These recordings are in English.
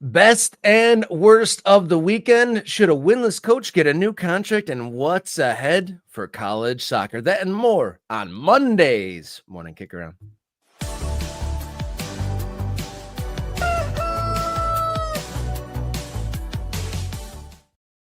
Best and worst of the weekend. Should a winless coach get a new contract? And what's ahead for college soccer? That and more on Monday's Morning Kick Around.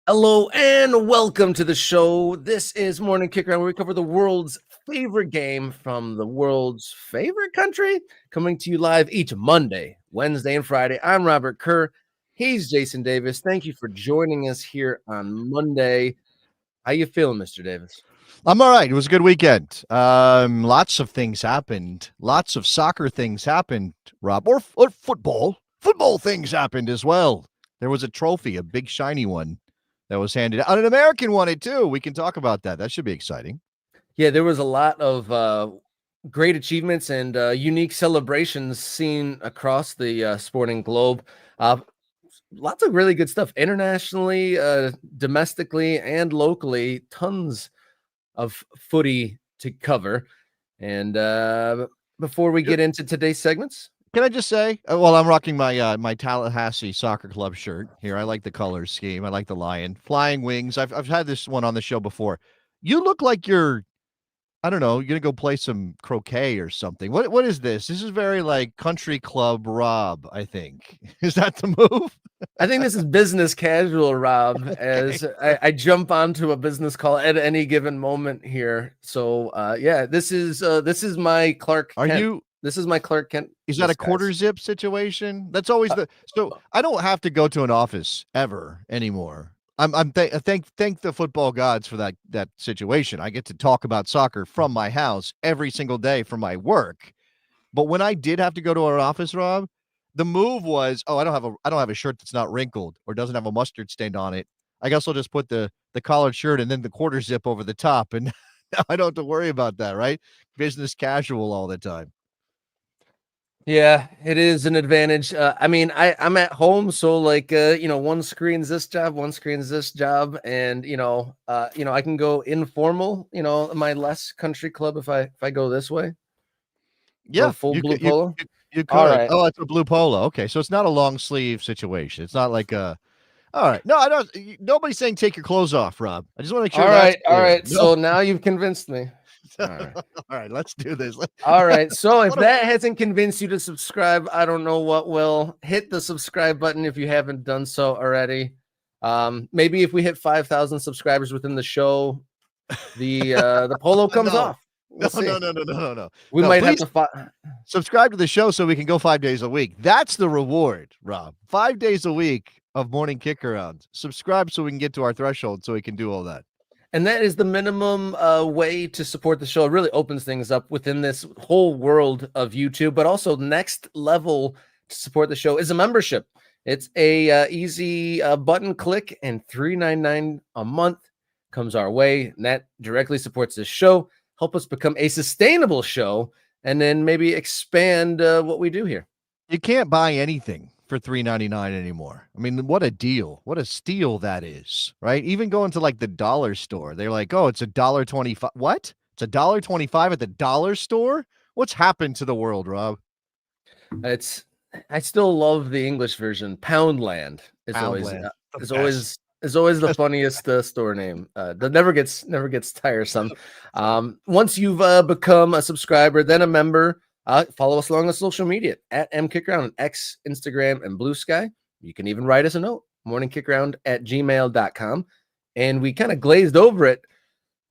Hello and welcome to the show. This is Morning Kick Around, where we cover the world's favorite game from the world's favorite country, coming to you live each Monday, Wednesday, and Friday. I'm Robert Kerr. He's Jason Davis. Thank you for joining us here on Monday. How you feeling, Mr. Davis? I'm all right. It was a good weekend. Lots of things happened. Lots of soccer things happened, Rob, or football. Football things happened as well. There was a trophy, a big shiny one that was handed out. An American won it too. We can talk about that. That should be exciting. Yeah, there was a lot of great achievements and unique celebrations seen across the sporting globe. Lots of really good stuff internationally, domestically, and locally. Tons of footy to cover. And before we get into today's segments, can I just say, well, I'm rocking my my Tallahassee Soccer Club shirt here. I like the color scheme. I like the lion, flying wings. I've had this one on the show before. You look like you're, I don't know, you're gonna go play some croquet or something. What is this? This is very like country club Rob, I think. Is that the move? I think this is business casual, Rob, as I jump onto a business call at any given moment here. So yeah, this is my Clark Kent. This is my Clark Kent. Is that a quarter zip situation? That's always so I don't have to go to an office ever anymore. Thank the football gods for that situation. I get to talk about soccer from my house every single day from my work. But when I did have to go to an office, Rob, the move was, I don't have a shirt that's not wrinkled or doesn't have a mustard stain on it. I guess I'll just put the collared shirt and then the quarter zip over the top, and I don't have to worry about that, right? Business casual all the time. Yeah, it is an advantage. I mean, I'm at home, so like one screen's this job, one screen's this job, and I can go informal, my less country club if I go this way. Yeah, go full blue polo. You could. Right. Oh, it's a blue polo. Okay, so it's not a long sleeve situation. It's not like a. All right. No, I don't. Nobody's saying take your clothes off, Rob. I just want to make sure. All right. No. So now you've convinced me. All right, let's do this. All right. So if that hasn't convinced you to subscribe, I don't know what will. Hit the subscribe button if you haven't done so already. Maybe if we hit 5,000 subscribers within the show, the polo comes off. No. We might have to subscribe to the show so we can go 5 days a week. That's the reward, Rob. 5 days a week of morning kick around. Subscribe so we can get to our threshold so we can do all that. And that is the minimum way to support the show. It really opens things up within this whole world of YouTube, but also next level to support the show is a membership. It's a easy button click, and $3.99 a month comes our way, and that directly supports this show. Help us become a sustainable show, and then maybe expand what we do here. You can't buy anything for $3.99 anymore. I mean, what a deal. What a steal that is, right? Even going to like the dollar store, they're like, oh, it's $1.25. What? It's $1.25 at the dollar store? What's happened to the world, Rob? I still love the English version. Poundland is always the funniest store name. That never gets tiresome. Once you've become a subscriber, then a member, follow us along on social media at mkickaround on X, Instagram, and Blue Sky. You can even write us a note, morningkickaround@gmail.com. And we kind of glazed over it,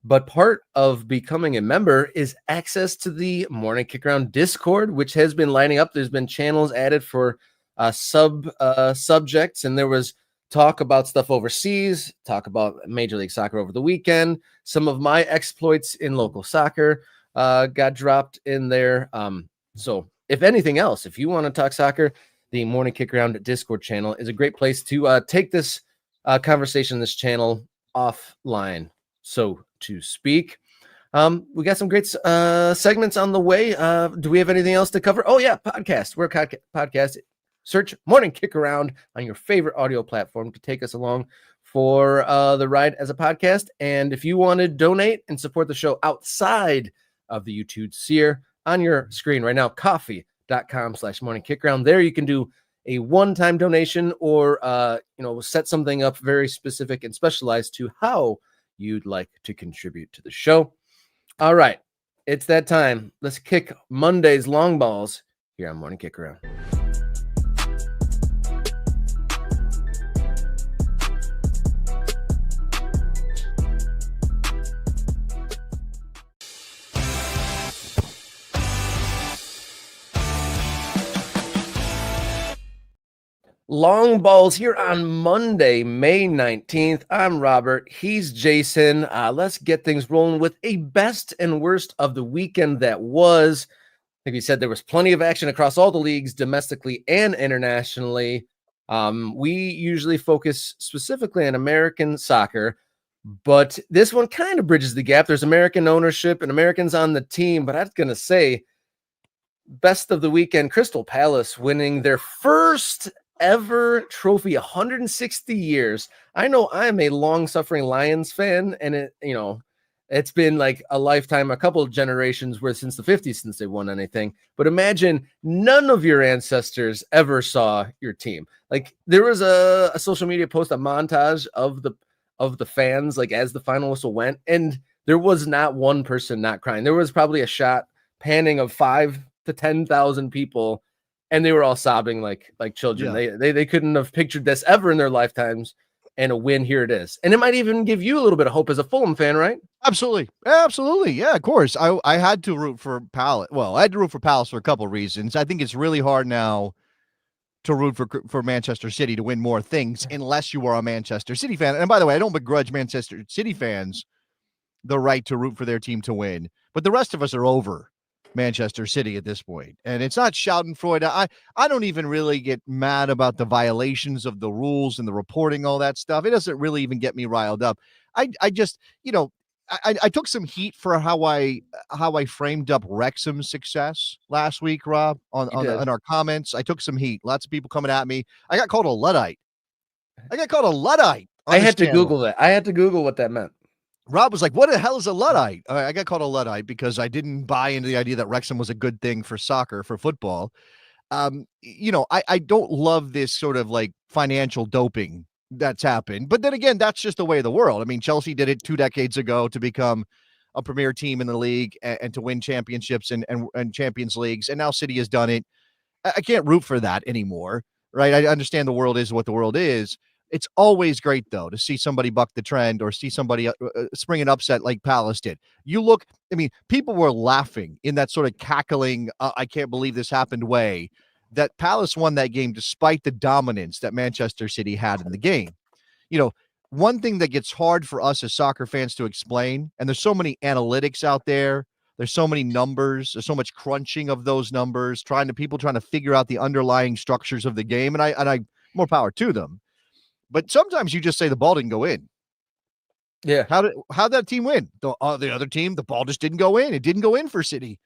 but part of becoming a member is access to the Morning Kick Around Discord, which has been lining up. There's been channels added for subjects, and there was talk about stuff overseas, talk about Major League Soccer over the weekend. Some of my exploits in local soccer got dropped in there. So if anything else, if you want to talk soccer, the Morning Kick Around Discord channel is a great place to take this conversation, this channel offline, so to speak. We got some great segments on the way. Do we have anything else to cover? Oh yeah, podcast. We're a podcast. Search Morning Kick Around on your favorite audio platform to take us along for the ride as a podcast. And if you want to donate and support the show outside of the YouTube sphere, on your screen right now, coffee.com/morningkickaround. There you can do a one-time donation or, set something up very specific and specialized to how you'd like to contribute to the show. All right, it's that time. Let's kick Monday's long balls here on Morning Kick Around. Long balls here on Monday, May 19th. I'm Robert. He's Jason. Let's get things rolling with a best and worst of the weekend that was. Like you said, there was plenty of action across all the leagues, domestically and internationally. We usually focus specifically on American soccer, but this one kind of bridges the gap. There's American ownership and Americans on the team, but I was going to say, best of the weekend, Crystal Palace winning their first ever trophy, 160 years. I know I'm a long-suffering Lions fan, and it's been like a lifetime, a couple of generations where since the 50s since they won anything. But imagine none of your ancestors ever saw your team. Like there was a social media post, a montage of the fans, like as the final whistle went, and there was not one person not crying. There was probably a shot panning of 5,000 to 10,000 people, and they were all sobbing like children. Yeah. They couldn't have pictured this ever in their lifetimes, and a win, here it is. And it might even give you a little bit of hope as a Fulham fan, right? Absolutely. Yeah, of course. I had to root for Palace. Well, I had to root for Palace for a couple of reasons. I think it's really hard now to root for Manchester City to win more things unless you are a Manchester City fan. And by the way, I don't begrudge Manchester City fans the right to root for their team to win, but the rest of us are over Manchester City at this point. And it's not Schadenfreude. I don't even really get mad about the violations of the rules and the reporting, all that stuff. It doesn't really even get me riled up. I just, I took some heat for how I framed up Wrexham's success last week, Rob, on our comments. I took some heat. Lots of people coming at me. I got called a Luddite. I had to Google that. I had to Google what that meant. Rob was like, what the hell is a Luddite? I got called a Luddite because I didn't buy into the idea that Wrexham was a good thing for soccer, for football. I don't love this sort of like financial doping that's happened. But then again, that's just the way of the world. I mean, Chelsea did it 2 decades ago to become a premier team in the league and to win championships and Champions Leagues. And now City has done it. I can't root for that anymore, right? I understand the world is what the world is. It's always great, though, to see somebody buck the trend or see somebody spring an upset like Palace did. People were laughing in that sort of cackling, I can't believe this happened way, that Palace won that game despite the dominance that Manchester City had in the game. One thing that gets hard for us as soccer fans to explain, and there's so many analytics out there, there's so many numbers, there's so much crunching of those numbers, people trying to figure out the underlying structures of the game, and I more power to them. But sometimes you just say the ball didn't go in. Yeah. How'd that team win? The other team, the ball just didn't go in. It didn't go in for City.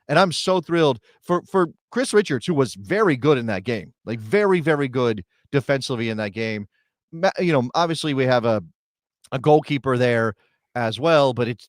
And I'm so thrilled for Chris Richards, who was very good in that game, like very, very good defensively in that game. Obviously we have a goalkeeper there as well, but it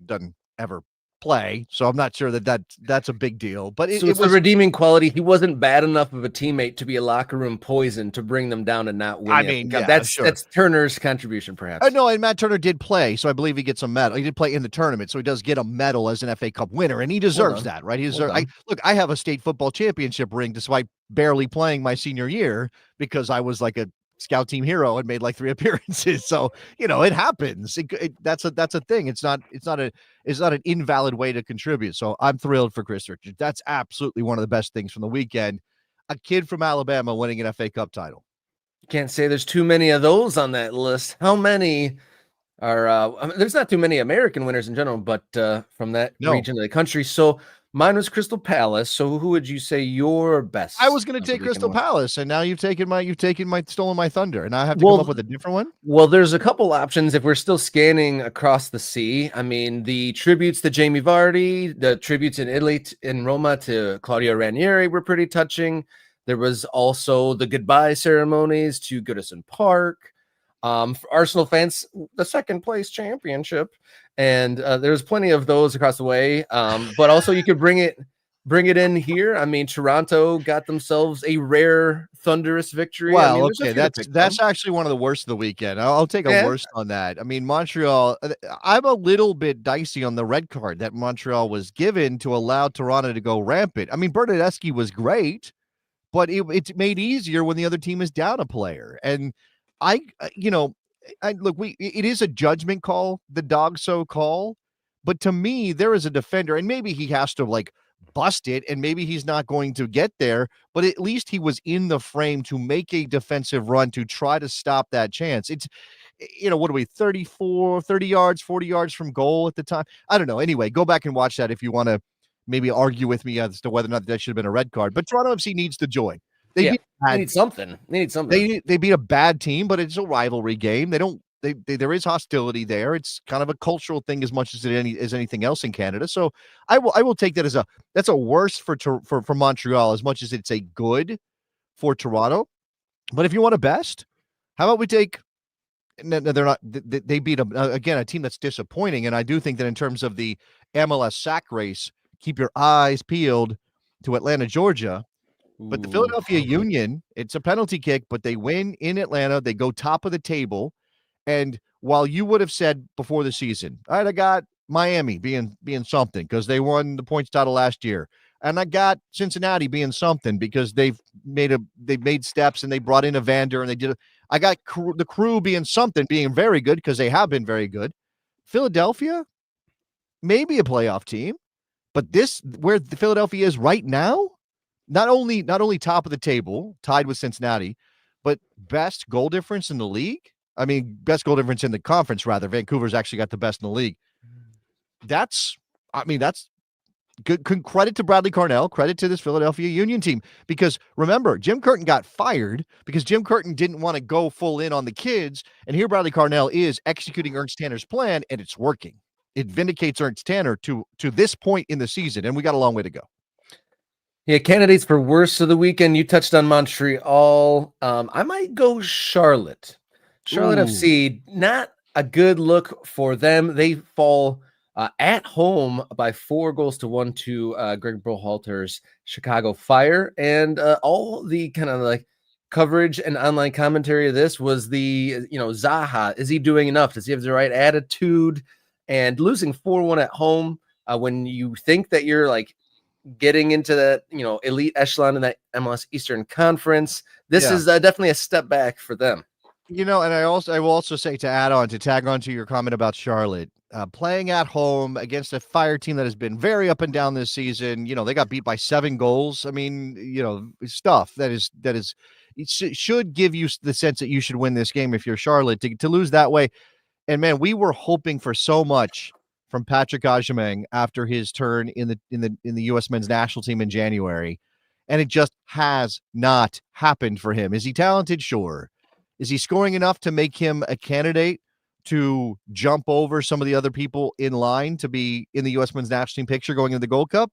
doesn't ever play, so I'm not sure that's a big deal. But it was a redeeming quality. He wasn't bad enough of a teammate to be a locker room poison to bring them down and not win. That's Turner's contribution, perhaps. No, and Matt Turner did play, so I believe he gets a medal. He did play in the tournament, so he does get a medal as an FA Cup winner, and he deserves that, right? He deserves. I have a state football championship ring, despite barely playing my senior year because I was like a scout team hero and made like 3 appearances. So, it happens. That's a thing. It's not an invalid way to contribute. So I'm thrilled for Chris Richards. That's absolutely one of the best things from the weekend. A kid from Alabama winning an FA Cup title. Can't say there's too many of those on that list. How many are, there's not too many American winners in general, but from that region of the country. So mine was Crystal Palace. So who would you say your best? I was going to take Crystal Palace, and now you've stolen my thunder, and I have to come up with a different one. Well, there's a couple options if we're still scanning across the sea. I mean, the tributes to Jamie Vardy, the tributes in Italy, in Roma to Claudio Ranieri were pretty touching. There was also the goodbye ceremonies to Goodison Park. For Arsenal fans, the second place championship. And there's plenty of those across the way. But also you could bring it bring it in here. I mean, Toronto got themselves a rare thunderous victory. I Well, mean, there's a okay, few to pick that's from. actually one of the worst of the weekend. I'll take a Yeah. worst on that. I mean, Montreal, I'm a little bit dicey on the red card that Montreal was given to allow Toronto to go rampant. I mean, Bernadeschi was great, but it's made easier when the other team is down a player. And I look, it is a judgment call, the dog so call, but to me, there is a defender, and maybe he has to like bust it, and maybe he's not going to get there, but at least he was in the frame to make a defensive run to try to stop that chance. It's, what are we, 34, 30 yards, 40 yards from goal at the time? I don't know. Anyway, go back and watch that if you want to maybe argue with me as to whether or not that should have been a red card. But Toronto FC needs the joy. They Yeah. beat They need something. They need something. they beat a bad team, but it's a rivalry game. There is hostility there. It's kind of a cultural thing as much as anything else in Canada. So I will take that as that's a worse for Montreal as much as it's a good for Toronto. But if you want a best, how about we take? No, they're not. They beat again a team that's disappointing, and I do think that in terms of the MLS sack race, keep your eyes peeled to Atlanta, Georgia. But the Philadelphia Union, it's a penalty kick, but they win in Atlanta. They go top of the table. And while you would have said before the season, all right, I got Miami being something because they won the points title last year. And I got Cincinnati being something because they've made steps and they brought in Evander and they did. I got the Crew being something, being very good because they have been very good. Philadelphia, maybe a playoff team, but this where the Philadelphia is right now, not only top of the table, tied with Cincinnati, but best goal difference in the league. I mean, best goal difference in the conference, rather. Vancouver's actually got the best in the league. That's good. Credit to Bradley Carnell, credit to this Philadelphia Union team. Because remember, Jim Curtin got fired because Jim Curtin didn't want to go full in on the kids. And here Bradley Carnell is executing Ernst Tanner's plan, and it's working. It vindicates Ernst Tanner to this point in the season, and we got a long way to go. Yeah, candidates for worst of the weekend. You touched on Montreal. I might go Charlotte. Charlotte FC, not a good look for them. They fall at home by 4-1 to Greg Berhalter's Chicago Fire. And all the kind of like coverage and online commentary of this was Zaha, is he doing enough? Does he have the right attitude? And losing 4-1 at home when you think that you're like getting into that, elite echelon in that MLS Eastern Conference, this is definitely a step back for them. And I will also say, to tag on to your comment about Charlotte, playing at home against a Fire team that has been very up and down this season. They got beat by 7 goals. I mean, stuff that is it should give you the sense that you should win this game if you're Charlotte. To lose that way. And man, we were hoping for so much from Patrick Agyemang after his turn in the U.S. men's national team in January, and it just has not happened for him. Is he talented? Sure. Is he scoring enough to make him a candidate to jump over some of the other people in line to be in the U.S. men's national team picture going into the Gold Cup?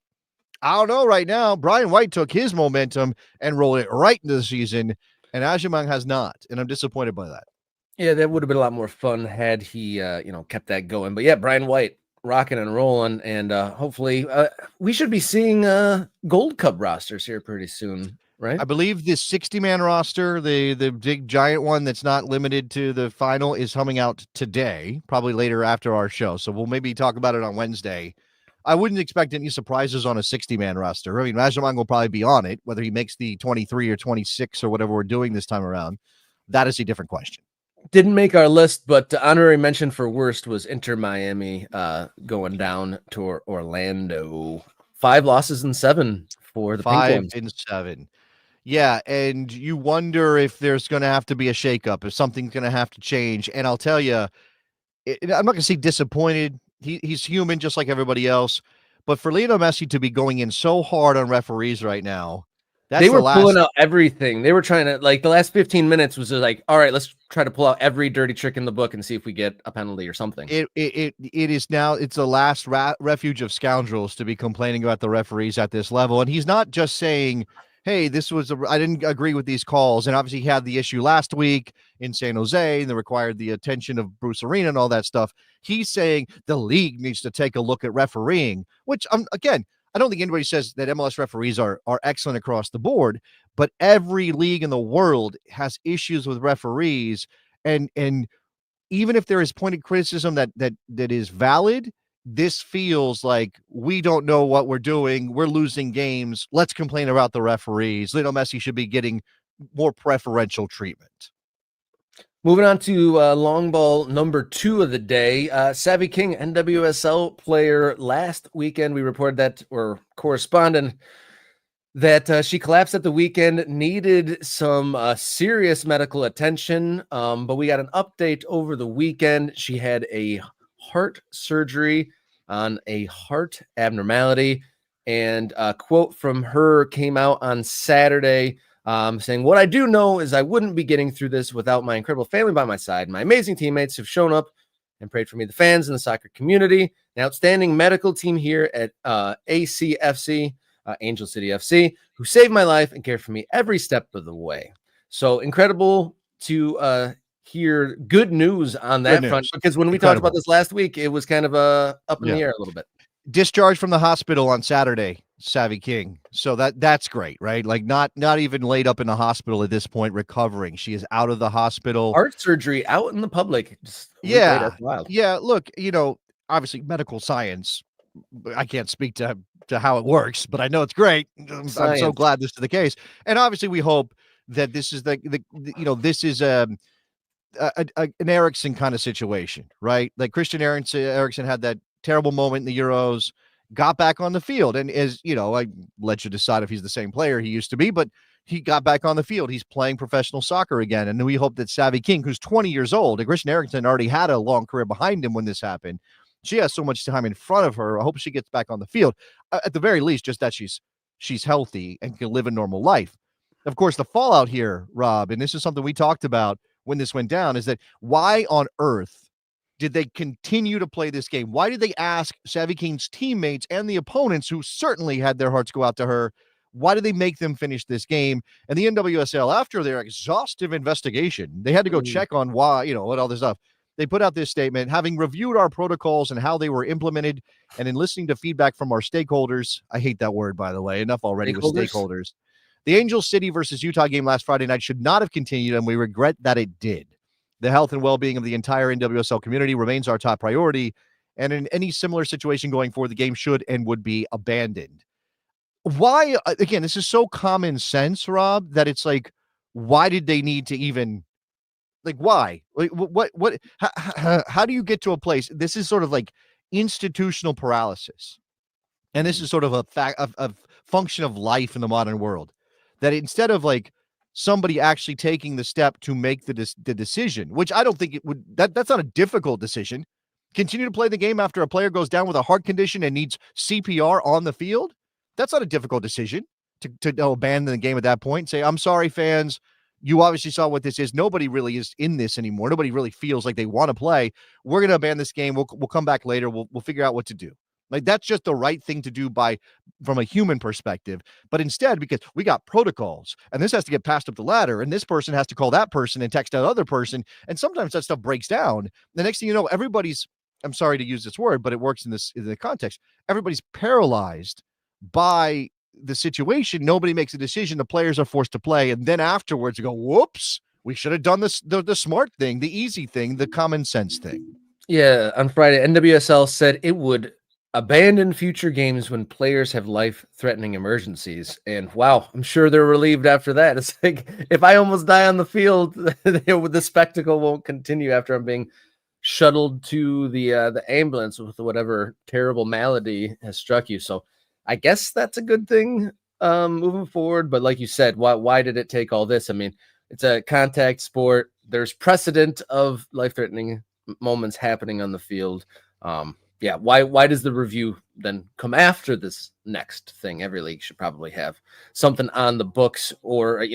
I don't know right now. Brian White took his momentum and rolled it right into the season, and Agyemang has not, and I'm disappointed by that. Yeah, that would have been a lot more fun had he, kept that going. But yeah, Brian White rocking and rolling, and hopefully we should be seeing Gold Cup rosters here pretty soon, right? I believe the 60-man roster, the big giant one that's not limited to the final, is coming out today, probably later after our show. So we'll maybe talk about it on Wednesday. I wouldn't expect any surprises on a 60-man roster. I mean, Agyemang will probably be on it, whether he makes the 23 or 26 or whatever we're doing this time around. That is a different question. Didn't make our list, but honorary mention for worst was Inter Miami going down to Orlando. 5 losses and 7 for the 5 Pink Ones. and 7. Yeah, and you wonder if there's going to have to be a shakeup, if something's going to have to change. And I'll tell you, I'm not going to say disappointed. He's human just like everybody else. But for Lionel Messi to be going in so hard on referees right now, they were pulling out everything. They were trying to, the last 15 minutes was just like, all right, let's try to pull out every dirty trick in the book and see if we get a penalty or something. It is now, it's the last refuge of scoundrels to be complaining about the referees at this level. And he's not just saying, hey, I didn't agree with these calls. And obviously he had the issue last week in San Jose and that required the attention of Bruce Arena and all that stuff. He's saying the league needs to take a look at refereeing, which again, I don't think anybody says that MLS referees are excellent across the board, but every league in the world has issues with referees, and even if there is pointed criticism that is valid, this feels like we don't know what we're doing. We're losing games. Let's complain about the referees. Lionel Messi should be getting more preferential treatment. Moving on to long ball number 2 of the day. Savy King, NWSL player. Last weekend, we reported that, or correspondent, that she collapsed at the weekend, needed some serious medical attention. But we got an update over the weekend. She had a heart surgery on a heart abnormality. And a quote from her came out on Saturday, saying, "What I do know is I wouldn't be getting through this without my incredible family by my side, my amazing teammates who've shown up and prayed for me, the fans and the soccer community, an outstanding medical team here at ACFC, Angel City FC, who saved my life and cared for me every step of the way." So incredible to hear good news on that front, because when we talked about this last week, it was kind of up in the air a little bit. Discharged from the hospital on Saturday, Savy King. So that's great, right? Like not even laid up in the hospital at this point, recovering. She is out of the hospital. Heart surgery out in the public. Yeah. Yeah. Look, obviously medical science, I can't speak to how it works, but I know it's great. I'm so glad this is the case. And obviously we hope that this is this is an Eriksson kind of situation, right? Like Christian Eriksson had that terrible moment in the Euros, got back on the field. And as I let you decide if he's the same player he used to be, but he got back on the field. He's playing professional soccer again. And we hope that Savy King, who's 20 years old, and Christian Eriksson already had a long career behind him when this happened. She has so much time in front of her. I hope she gets back on the field. At the very least, just that she's healthy and can live a normal life. Of course, the fallout here, Rob, and this is something we talked about when this went down, is that why on earth did they continue to play this game? Why did they ask Savy King's teammates and the opponents, who certainly had their hearts go out to her, why did they make them finish this game? And the NWSL, after their exhaustive investigation, they had to go check on why, what all this stuff. They put out this statement, having reviewed our protocols and how they were implemented, and in listening to feedback from our stakeholders. I hate that word, by the way. Enough already with stakeholders. The Angel City versus Utah game last Friday night should not have continued, and we regret that it did. The health and well-being of the entire NWSL community remains our top priority, and in any similar situation going forward, the game should and would be abandoned. Why, again, this is so common sense, Rob, that it's like, why did they need to even, like, why? Like, how do you get to a place? This is sort of like institutional paralysis. And this is sort of a function of life in the modern world, that instead of like somebody actually taking the step to make the decision, which I don't think it would, that's not a difficult decision. Continue to play the game after a player goes down with a heart condition and needs CPR on the field. That's not a difficult decision to abandon the game at that point and say, I'm sorry, fans. You obviously saw what this is. Nobody really is in this anymore. Nobody really feels like they want to play. We're going to abandon this game. We'll come back later. We'll figure out what to do. Like, that's just the right thing to do from a human perspective. But instead, because we got protocols and this has to get passed up the ladder, and this person has to call that person and text that other person, and sometimes that stuff breaks down. The next thing you know, everybody's, I'm sorry to use this word, but it works in the context. Everybody's paralyzed by the situation. Nobody makes a decision. The players are forced to play. And then afterwards you go, whoops, we should have done this, the smart thing, the easy thing, the common sense thing. Yeah. On Friday, NWSL said it would abandon future games when players have life-threatening emergencies. And wow, I'm sure they're relieved after that. It's like, if I almost die on the field, the spectacle won't continue after I'm being shuttled to the ambulance with whatever terrible malady has struck you. So I guess that's a good thing moving forward. But like you said, why did it take all this? I mean, it's a contact sport. There's precedent of life-threatening moments happening on the field. Yeah, why does the review then come after this next thing? Every league should probably have something on the books, or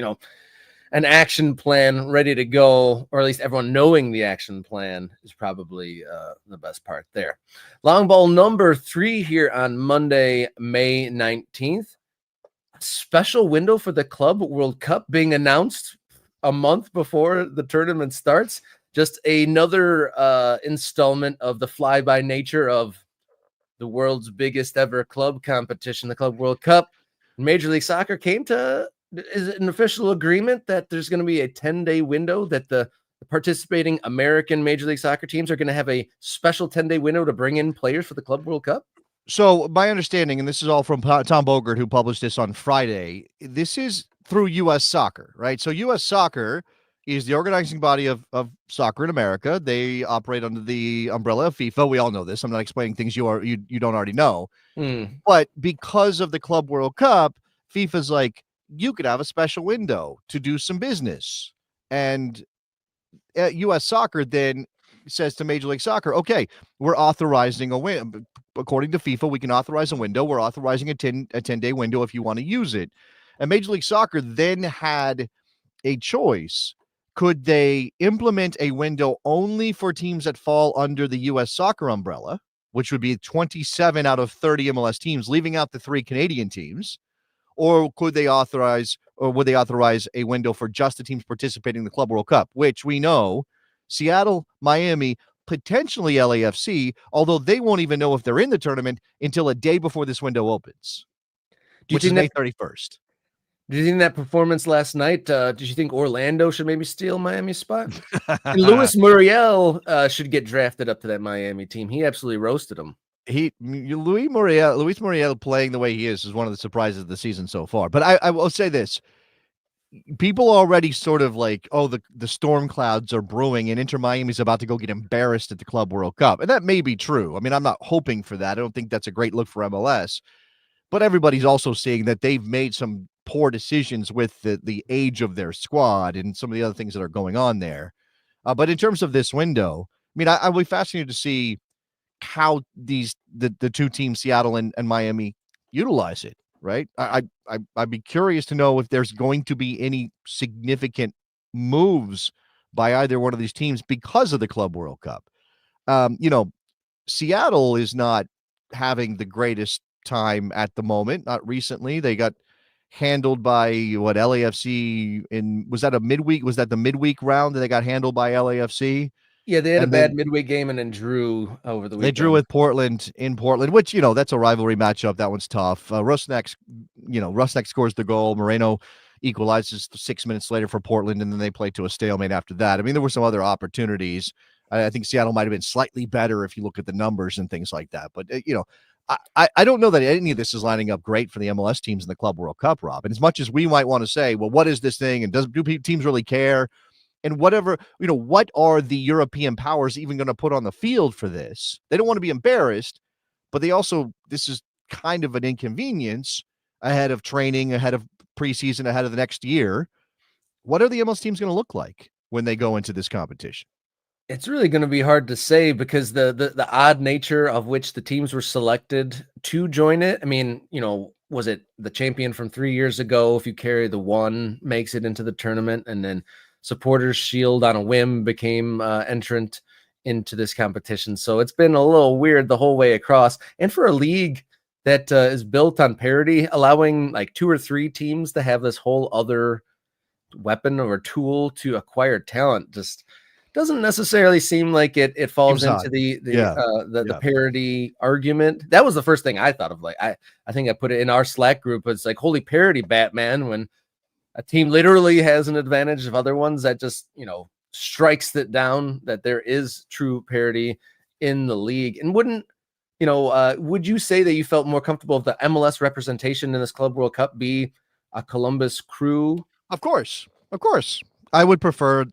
an action plan ready to go, or at least everyone knowing the action plan is probably the best part there. Long ball number 3 here on Monday, May 19th. Special window for the Club World Cup being announced a month before the tournament starts. Just another installment of the fly-by nature of the world's biggest ever club competition, the Club World Cup. Major League Soccer came to is it an official agreement that there's going to be a 10-day window that the participating American Major League Soccer teams are going to have a special 10-day window to bring in players for the Club World Cup? So my understanding, and this is all from Tom Bogert, who published this on Friday, this is through U.S. Soccer, right? So U.S. Soccer is the organizing body of soccer in America. They operate under the umbrella of FIFA. We all know this. I'm not explaining things you don't already know. But because of the Club World Cup, FIFA's like, you could have a special window to do some business. And U.S. Soccer then says to Major League Soccer, okay, we're authorizing a window. According to FIFA, we can authorize a window. We're authorizing a 10-day window if you want to use it. And Major League Soccer then had a choice. Could they implement a window only for teams that fall under the U.S. Soccer umbrella, which would be 27 out of 30 MLS teams, leaving out the 3 Canadian teams? Or would they authorize a window for just the teams participating in the Club World Cup, which we know Seattle, Miami, potentially LAFC, although they won't even know if they're in the tournament until a day before this window opens, which is May 31st. Do you think that performance last night, did you think Orlando should maybe steal Miami's spot? And Luis Muriel should get drafted up to that Miami team. He absolutely roasted him. Luis Muriel playing the way he is one of the surprises of the season so far. But I will say this. People already sort of like, oh, the storm clouds are brewing and Inter Miami's about to go get embarrassed at the Club World Cup. And that may be true. I mean, I'm not hoping for that. I don't think that's a great look for MLS. But everybody's also seeing that they've made some poor decisions with the age of their squad and some of the other things that are going on there. But in terms of this window, I mean, I'll be fascinated to see how the two teams, Seattle and Miami, utilize it, right? I'd be curious to know if there's going to be any significant moves by either one of these teams because of the Club World Cup. Seattle is not having the greatest time at the moment. Not recently. They got handled by LAFC was that the midweek round that they got handled by LAFC? Yeah, they had a bad midweek game and then drew over the weekend. They drew with Portland in Portland, which, that's a rivalry matchup. That one's tough. Rusnak scores the goal. Moreno equalizes 6 minutes later for Portland, and then they play to a stalemate after that. I mean, there were some other opportunities. I think Seattle might have been slightly better if you look at the numbers and things like that. But, I don't know that any of this is lining up great for the MLS teams in the Club World Cup, Rob. And as much as we might want to say, well, what is this thing? And do teams really care? And whatever, what are the European powers even going to put on the field for this? They don't want to be embarrassed, but this is kind of an inconvenience ahead of training, ahead of preseason, ahead of the next year. What are the MLS teams going to look like when they go into this competition? It's really going to be hard to say because the odd nature of which the teams were selected to join it. I mean, was it the champion from 3 years ago? If you carry the one, makes it into the tournament, and then Supporters Shield on a whim became entrant into this competition. So it's been a little weird the whole way across. And for a league that is built on parity, allowing like 2 or 3 teams to have this whole other weapon or tool to acquire talent just doesn't necessarily seem like it falls into the parity argument. That was the first thing I thought of. Like, I think I put it in our Slack group. It's like, holy parity, Batman, when a team literally has an advantage of other ones that just, strikes it down that there is true parity in the league. And would you say that you felt more comfortable if the MLS representation in this Club World Cup be a Columbus Crew? Of course. I would prefer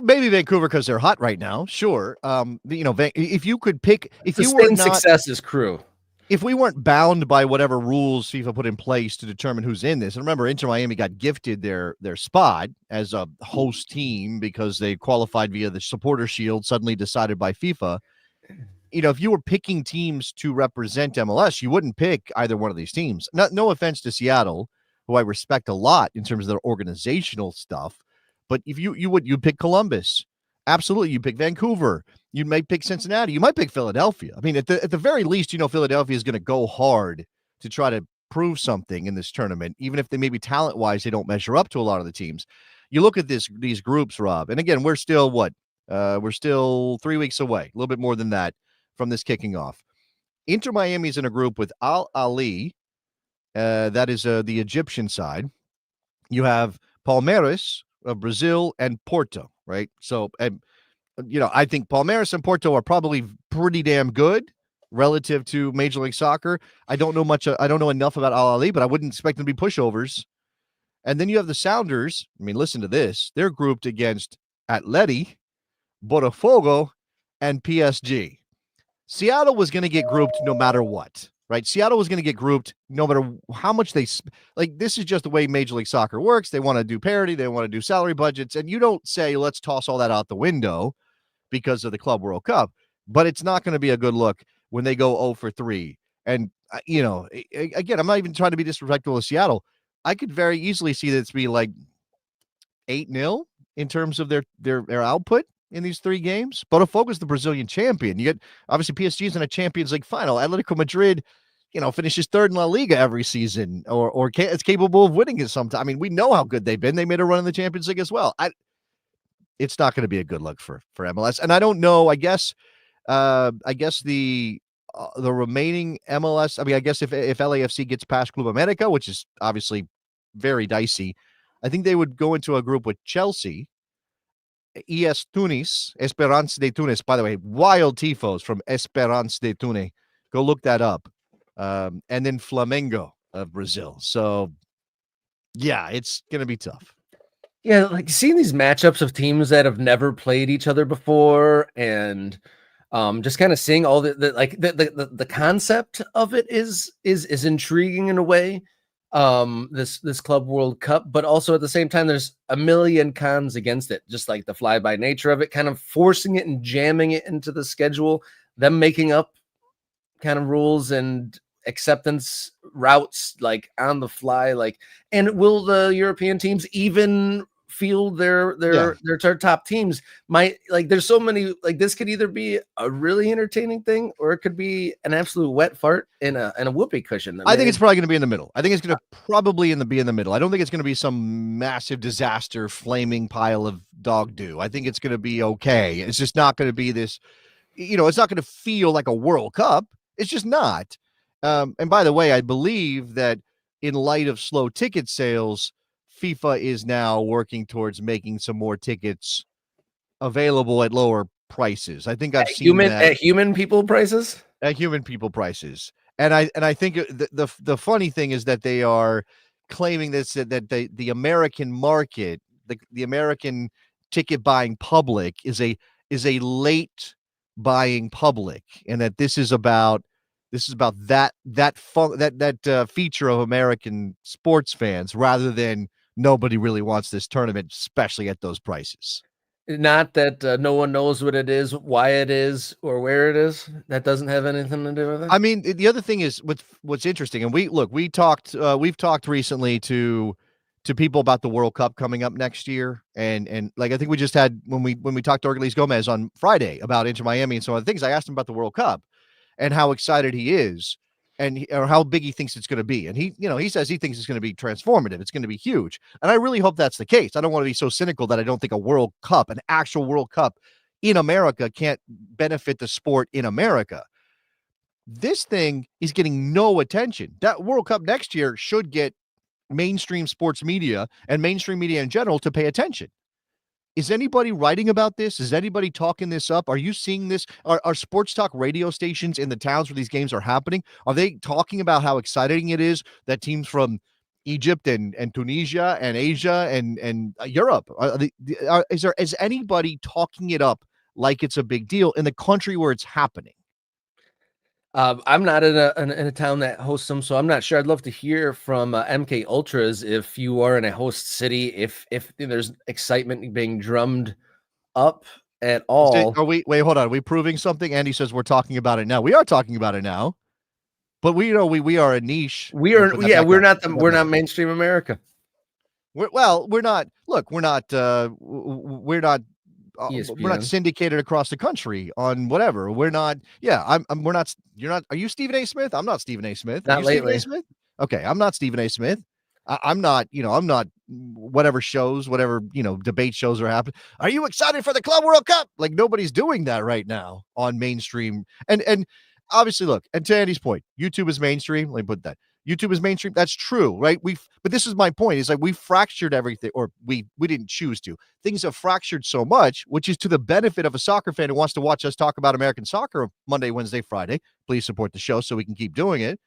maybe Vancouver because they're hot right now. Sure. If you could pick, if you were not success is Crew. If we weren't bound by whatever rules FIFA put in place to determine who's in this, and remember, Inter Miami got gifted their spot as a host team because they qualified via the Supporter Shield, suddenly decided by FIFA. If you were picking teams to represent MLS, you wouldn't pick either one of these teams. No offense to Seattle, who I respect a lot in terms of their organizational stuff, but if you'd pick Columbus. Absolutely, you pick Vancouver. You might pick Cincinnati. You might pick Philadelphia. I mean, at the very least, Philadelphia is going to go hard to try to prove something in this tournament, even if they maybe talent-wise they don't measure up to a lot of the teams. You look at these groups, Rob, and again, we're still 3 weeks away, a little bit more than that, from this kicking off. Inter Miami is in a group with Al Ali. That is the Egyptian side. You have Palmeiras of Brazil and Porto, right? So, I think Palmeiras and Porto are probably pretty damn good relative to Major League Soccer. I don't know much. I don't know enough about Al Ali, but I wouldn't expect them to be pushovers. And then you have the Sounders. I mean, listen to this. They're grouped against Atleti, Botafogo, and PSG. Seattle was going to get grouped no matter what, right? Seattle was going to get grouped no matter how much they like. This is just the way Major League Soccer works. They want to do parity. They want to do salary budgets. And you don't say, let's toss all that out the window because of the Club World Cup. But it's not going to be a good look when they go 0 for 3. And, again, I'm not even trying to be disrespectful to Seattle. I could very easily see this be like 8-0 in terms of their output in these 3 games. Botafogo is the Brazilian champion. You get, obviously, PSG is in a Champions League final. Atletico Madrid, finishes 3rd in La Liga every season or it's capable of winning it sometime. I mean, we know how good they've been. They made a run in the Champions League as well. It's not going to be a good look for MLS. And I don't know, I guess the remaining MLS, I guess if LAFC gets past Club America, which is obviously very dicey, I think they would go into a group with Chelsea, ES Tunis, Esperance de Tunis. By the way, wild tifos from Esperance de Tunis. Go look that up. And then Flamengo of Brazil. So, yeah, it's going to be tough. Yeah, like seeing these matchups of teams that have never played each other before, and just kind of seeing all the concept of it is intriguing in a way. This Club World Cup, but also at the same time, there's a million cons against it. Just like the fly-by nature of it, kind of forcing it and jamming it into the schedule, them making up kind of rules and acceptance routes like on the fly. Like, and will the European teams even field their top teams? There's so many, like, this could either be a really entertaining thing or it could be an absolute wet fart in a whoopee cushion. I think it's probably going to be in the middle. I think it's going to probably be in the middle. I don't think it's going to be some massive disaster, flaming pile of dog doo. I think it's going to be okay. It's just not going to be this, it's not going to feel like a World Cup. It's just not. And by the way, I believe that in light of slow ticket sales, FIFA is now working towards making some more tickets available at lower prices. I think I've seen that at human people prices. At human people prices, and I think the funny thing is that they are claiming this, that the American market, the American ticket buying public is a late buying public, and that this is about that feature of American sports fans rather than nobody really wants this tournament, especially at those prices. Not that no one knows what it is, why it is, or where it is. That doesn't have anything to do with it. I mean, the other thing is what's interesting, and we've talked recently to people about the World Cup coming up next year, and like I think we just had when we talked to Orgeles Gomez on Friday about Inter Miami and some other things. I asked him about the World Cup and how excited he is, or how big he thinks it's going to be. And he says he thinks it's going to be transformative. It's going to be huge. And I really hope that's the case. I don't want to be so cynical that I don't think a World Cup, an actual World Cup in America, can't benefit the sport in America. This thing is getting no attention. That World Cup next year should get mainstream sports media and mainstream media in general to pay attention. Is anybody writing about this? Is anybody talking this up? Are you seeing this? Are sports talk radio stations in the towns where these games are happening? Are they talking about how exciting it is that teams from Egypt and Tunisia and Asia and Europe, is anybody talking it up like it's a big deal in the country where it's happening? I'm not in a town that hosts them, so I'm not sure. I'd love to hear from MK Ultras if you are in a host city, if there's excitement being drummed up at all. Wait, hold on. Are we proving something? Andy says we're talking about it now. We are talking about it now, but we are a niche. We're not mainstream America. We're not. Look, we're not syndicated across the country on whatever. We're not. Yeah, we're not. You're not. Are you Stephen A. Smith? I'm not Stephen A. Smith. Not lately. Stephen A. Smith? Okay, I'm not Stephen A. Smith. I'm not. I'm not whatever shows, whatever, debate shows are happening. Are you excited for the Club World Cup? Like, nobody's doing that right now on mainstream. And obviously, look, and to Andy's point, YouTube is mainstream. Let me put that. YouTube is mainstream. That's true, right? But this is my point. Is like we fractured everything, or we didn't choose to. Things have fractured so much, which is to the benefit of a soccer fan who wants to watch us talk about American soccer Monday, Wednesday, Friday. Please support the show so we can keep doing it.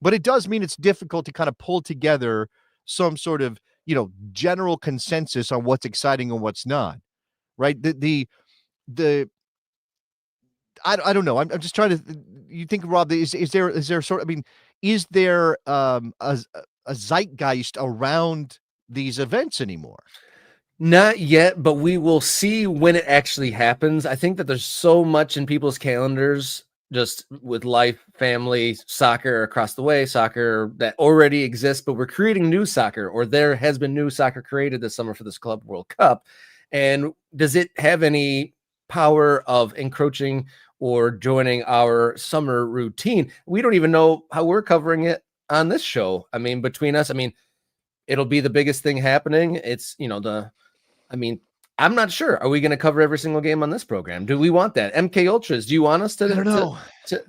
But it does mean it's difficult to kind of pull together some sort of, general consensus on what's exciting and what's not, right? I don't know. I'm just trying to. You think, Rob? Is there sort of? I mean, is there a zeitgeist around these events anymore? Not yet, but we will see when it actually happens. I think that there's so much in people's calendars, just with life, family, soccer across the way, soccer that already exists, but we're creating new soccer, or there has been new soccer created this summer for this Club World Cup. And does it have any power of encroaching or joining our summer routine? We don't even know how we're covering it on this show. I mean, between us, it'll be the biggest thing happening. It's, I'm not sure. Are we going to cover every single game on this program? Do we want that? MK Ultras, do you want us to, I don't know. to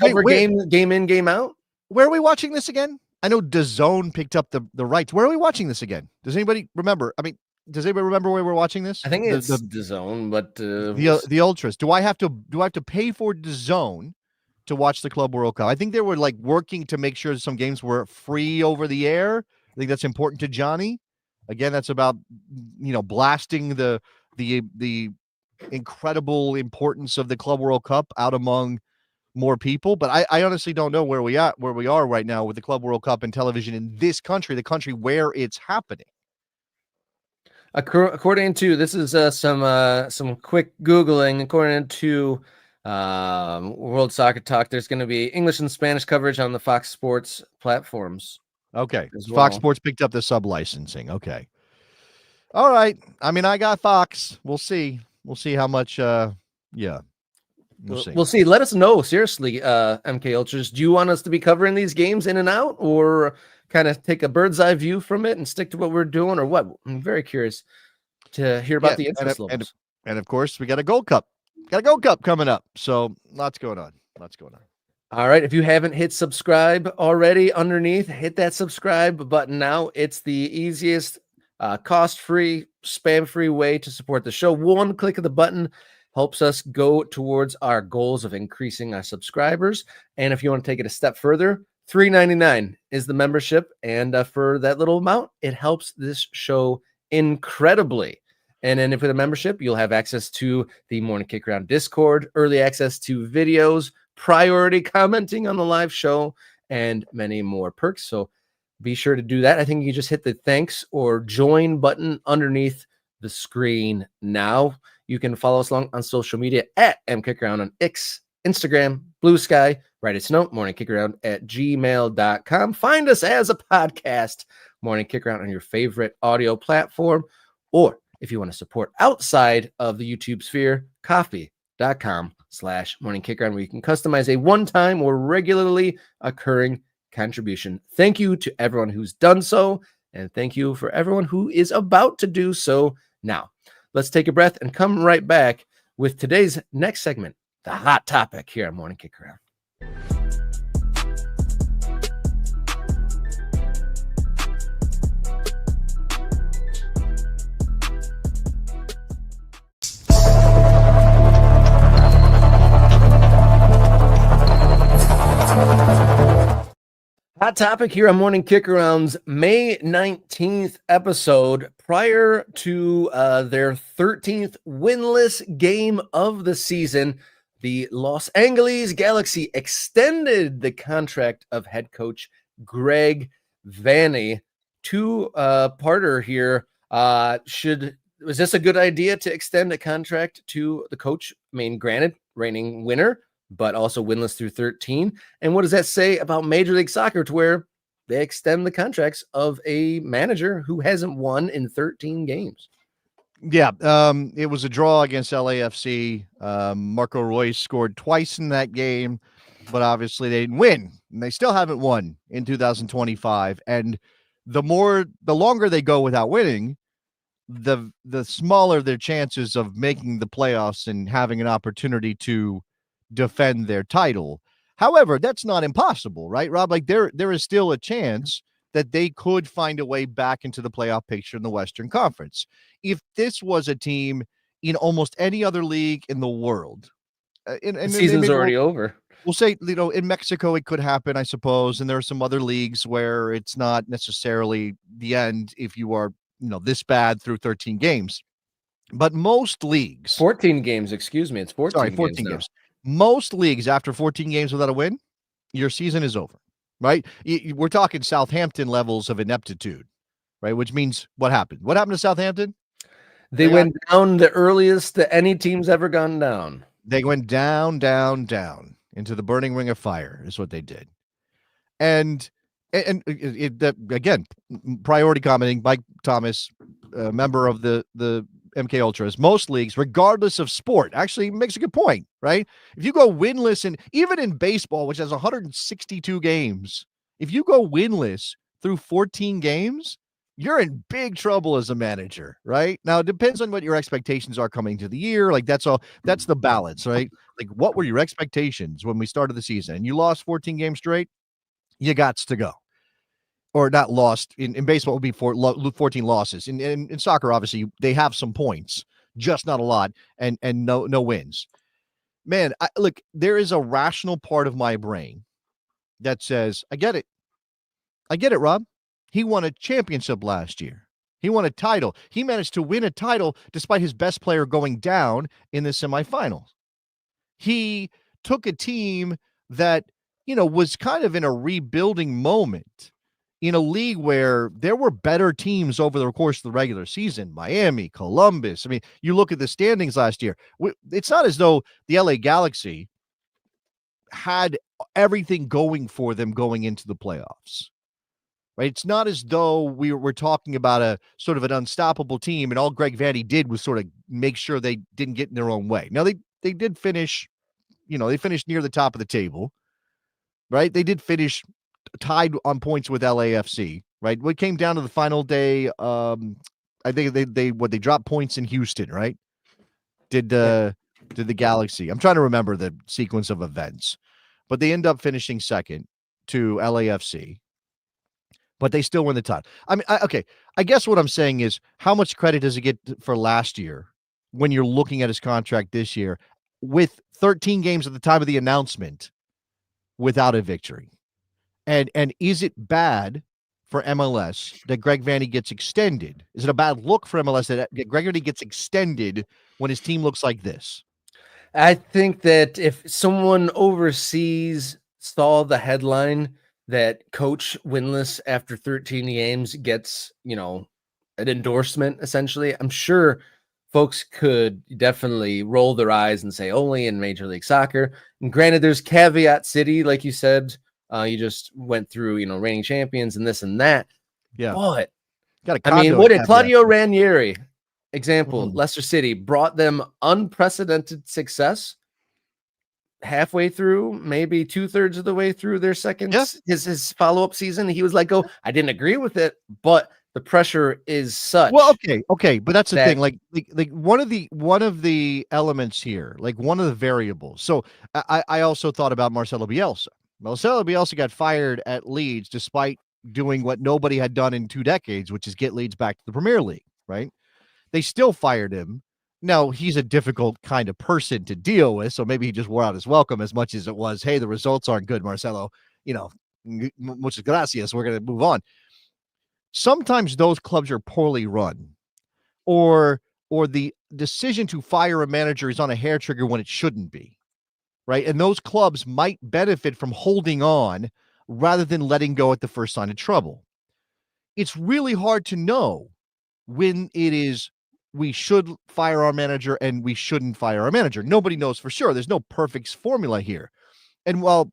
cover game in, game out? Where are we watching this again? I know DAZN picked up the rights. Where are we watching this again? Does anybody remember? Does anybody remember where we're watching this? I think it's DAZN, but the Ultras. Do I have to pay for DAZN to watch the Club World Cup? I think they were like working to make sure some games were free over the air. I think that's important to Johnny. Again, that's about blasting the incredible importance of the Club World Cup out among more people. But I honestly don't know where we are right now with the Club World Cup and television in this country, the country where it's happening. According to this is some quick Googling. According to World Soccer Talk, there's going to be English and Spanish coverage on the Fox Sports platforms. Okay, Fox Sports picked up the sub-licensing. Okay, all right. I got Fox. We'll see. We'll see how much. Yeah, we'll see. Let us know. Seriously, MK Ultras, do you want us to be covering these games in and out, or kind of take a bird's eye view from it and stick to what we're doing, or what? I'm very curious to hear about the interest levels. And of course, we got a Gold Cup. Got a Gold Cup coming up. So lots going on. All right. If you haven't hit subscribe already underneath, hit that subscribe button now. It's the easiest, cost-free, spam-free way to support the show. One click of the button helps us go towards our goals of increasing our subscribers. And if you want to take it a step further, $3.99 is the membership. And for that little amount, it helps this show incredibly. And then for the membership, you'll have access to the Morning Kick Around Discord, early access to videos, priority commenting on the live show, and many more perks. So be sure to do that. I think you just hit the thanks or join button underneath the screen now. You can follow us along on social media at mkickaround on X, Instagram, Blue Sky. Write us a note, morningkickaround@gmail.com. Find us as a podcast, Morning Kick Around, on your favorite audio platform. Or if you want to support outside of the YouTube sphere, coffee.com/morningkickaround, where you can customize a one-time or regularly occurring contribution. Thank you to everyone who's done so, and thank you for everyone who is about to do so now. Let's take a breath and come right back with today's next segment, the hot topic here on Morning Kick Around. Hot topic here on Morning Kick Around's May 19th episode. Prior to their 13th winless game of the season, the Los Angeles Galaxy extended the contract of head coach Greg Vanney. Two-parter here. Was this a good idea to extend a contract to the coach? Granted, reigning winner, but also winless through 13. And what does that say about Major League Soccer, to where they extend the contracts of a manager who hasn't won in 13 games? Yeah, it was a draw against LAFC. Marco Reus scored twice in that game, but obviously they didn't win. And they still haven't won in 2025. And the longer they go without winning, the smaller their chances of making the playoffs and having an opportunity to defend their title. However, that's not impossible, right, Rob? Like there is still a chance that they could find a way back into the playoff picture in the Western Conference. If this was a team in almost any other league in the world, and The season's maybe already over. we'll say, in Mexico, it could happen, I suppose. And there are some other leagues where it's not necessarily the end if you are, this bad through 13 games. But most leagues, 14 games, excuse me. It's 14 14 games now. games. Most leagues, after 14 games without a win, your season is over, right? We're talking Southampton levels of ineptitude, right? Which means what happened? What happened to Southampton? They went down the earliest that any team's ever gone down. They went down, down, down into the burning ring of fire is what they did. And again, priority commenting, Mike Thomas, member of the MK Ultras, most leagues, regardless of sport, actually makes a good point, right? If you go winless, and even in baseball, which has 162 games, if you go winless through 14 games, you're in big trouble as a manager, right? Now, it depends on what your expectations are coming to the year. Like that's the balance, right? Like what were your expectations when we started the season and you lost 14 games straight? You got to go. Or not lost. In baseball, it would be 14 losses. In soccer, obviously, they have some points, just not a lot, and no wins. Man, look, there is a rational part of my brain that says, I get it. I get it, Rob. He won a championship last year. He won a title. He managed to win a title despite his best player going down in the semifinals. He took a team that, was kind of in a rebuilding moment in a league where there were better teams over the course of the regular season. Miami, Columbus. I mean, you look at the standings last year. It's not as though the LA Galaxy had everything going for them going into the playoffs, right? It's not as though we're talking about a sort of an unstoppable team and all Greg Vanney did was sort of make sure they didn't get in their own way. Now, they did finish, they finished near the top of the table, right? They did finish tied on points with LAFC, right? What came down to the final day, I think they dropped points in Houston, right? Did the Galaxy? I'm trying to remember the sequence of events, but they end up finishing second to LAFC, but they still win the title. I mean, okay. I guess what I'm saying is, how much credit does he get for last year when you're looking at his contract this year with 13 games at the time of the announcement without a victory? And is it bad for MLS that Greg Vanney gets extended? Is it a bad look for MLS that Greg Vanney gets extended when his team looks like this? I think that if someone overseas saw the headline that coach winless after 13 games gets, an endorsement, essentially, I'm sure folks could definitely roll their eyes and say only in Major League Soccer. And granted, there's caveat city, like you said. You just went through, reigning champions and this and that. Yeah. But I mean, what did Claudio Ranieri, example, Leicester City, brought them unprecedented success halfway through, maybe 2/3 of the way through their second, his follow-up season. He was like, I didn't agree with it, but the pressure is such. Well, okay. But that's the thing. Like one of the elements here, like one of the variables. So I also thought about Marcelo Bielsa. Marcelo Bielsa got fired at Leeds despite doing what nobody had done in 2 decades, which is get Leeds back to the Premier League, right? They still fired him. Now, he's a difficult kind of person to deal with, so maybe he just wore out his welcome as much as it was, hey, the results aren't good, Marcelo. Muchas gracias. We're going to move on. Sometimes those clubs are poorly run, or the decision to fire a manager is on a hair trigger when it shouldn't be. Right. And those clubs might benefit from holding on rather than letting go at the first sign of trouble. It's really hard to know when it is we should fire our manager and we shouldn't fire our manager. Nobody knows for sure. There's no perfect formula here. And while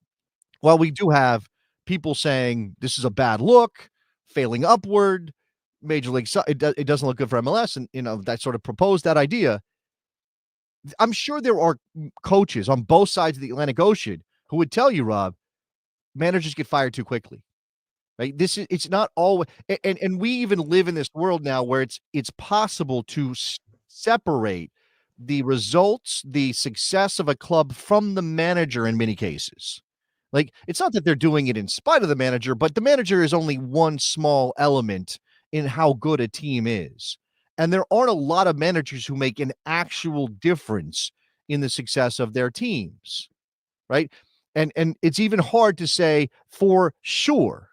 we do have people saying this is a bad look, failing upward, Major League, it doesn't look good for MLS, and that sort of proposed that idea. I'm sure there are coaches on both sides of the Atlantic Ocean who would tell you, Rob, managers get fired too quickly. right? It's not always, and we even live in this world now where it's possible to separate the results, the success of a club from the manager in many cases. Like, it's not that they're doing it in spite of the manager, but the manager is only one small element in how good a team is. And there aren't a lot of managers who make an actual difference in the success of their teams, right? And it's even hard to say for sure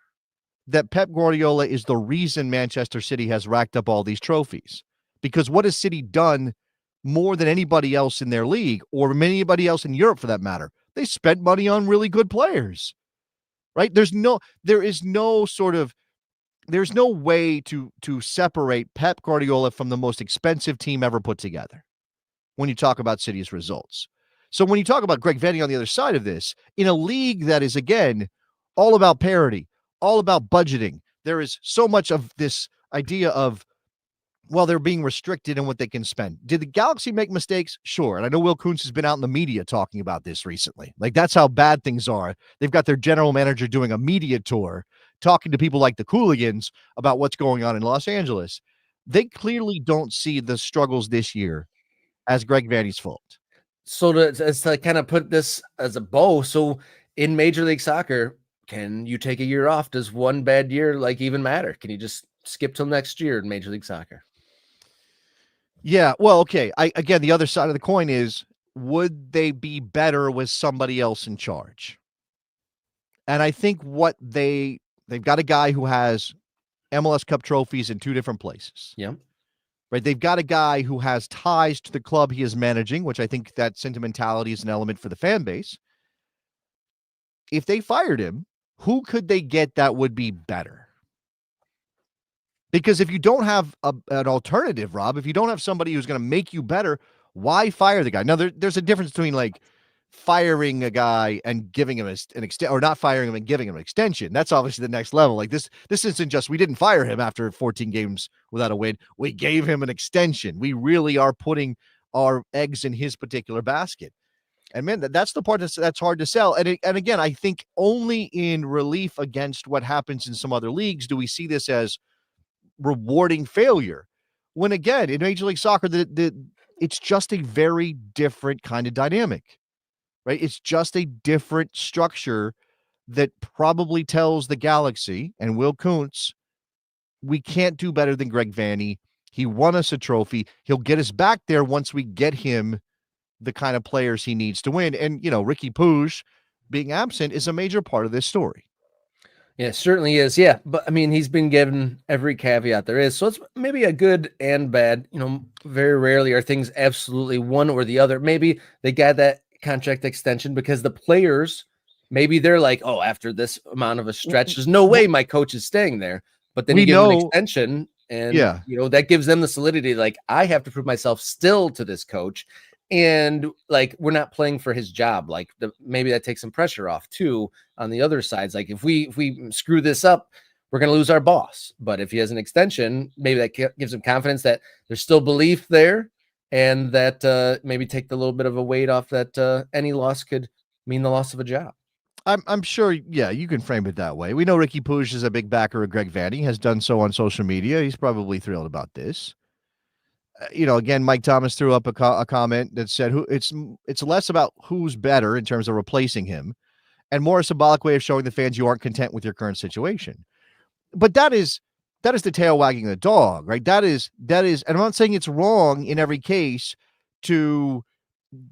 that Pep Guardiola is the reason Manchester City has racked up all these trophies. Because what has City done more than anybody else in their league, or anybody else in Europe for that matter? They spent money on really good players, right? There's no way to separate Pep Guardiola from the most expensive team ever put together when you talk about City's results. So when you talk about Greg Vanney on the other side of this, in a league that is, again, all about parity, all about budgeting, there is so much of this idea of, well, they're being restricted in what they can spend. Did the Galaxy make mistakes? Sure. And I know Will Kuntz has been out in the media talking about this recently. Like, that's how bad things are. They've got their general manager doing a media tour, talking to people like the Cooligans about what's going on in Los Angeles. They clearly don't see the struggles this year as Greg Vanney's fault. So to kind of put this as a bow, so in Major League Soccer, can you take a year off? Does one bad year like even matter? Can you just skip till next year in Major League Soccer? Yeah, well, okay. Again, the other side of the coin is, would they be better with somebody else in charge? And I think they've got a guy who has MLS Cup trophies in two different places. Yeah. Right. They've got a guy who has ties to the club he is managing, which I think that sentimentality is an element for the fan base. If they fired him, who could they get that would be better? Because if you don't have an alternative, Rob, if you don't have somebody who's going to make you better, why fire the guy? Now, there's a difference between like firing a guy and giving him an extension, or not firing him and giving him an extension. That's obviously the next level. Like this isn't just, we didn't fire him after 14 games without a win. We gave him an extension. We really are putting our eggs in his particular basket. And man, that's the part that's hard to sell. And again, I think only in relief against what happens in some other leagues do we see this as rewarding failure. When again, in Major League Soccer, it's just a very different kind of dynamic, right? It's just a different structure that probably tells the Galaxy and Will Kuntz, we can't do better than Greg Vanney. He won us a trophy. He'll get us back there once we get him the kind of players he needs to win. And, Ricky Puig being absent is a major part of this story. Yeah, it certainly is. Yeah. But I mean, he's been given every caveat there is. So it's maybe a good and bad. Very rarely are things absolutely one or the other. Maybe they got that contract extension because the players, maybe they're like, oh, after this amount of a stretch, there's no way my coach is staying there. But then you give them an extension, and that gives them the solidity. Like, I have to prove myself still to this coach. And like, we're not playing for his job. Like, maybe that takes some pressure off too on the other sides. Like, if we screw this up, we're going to lose our boss. But if he has an extension, maybe that gives him confidence that there's still belief there, and that maybe take the little bit of a weight off that any loss could mean the loss of a job. I'm sure, yeah, you can frame it that way. We know Ricky Puig is a big backer of Greg Vanney, has done so on social media. He's probably thrilled about this. Again, Mike Thomas threw up a comment that said it's less about who's better in terms of replacing him and more a symbolic way of showing the fans you aren't content with your current situation. But that is the tail wagging the dog, right? That is, and I'm not saying it's wrong in every case to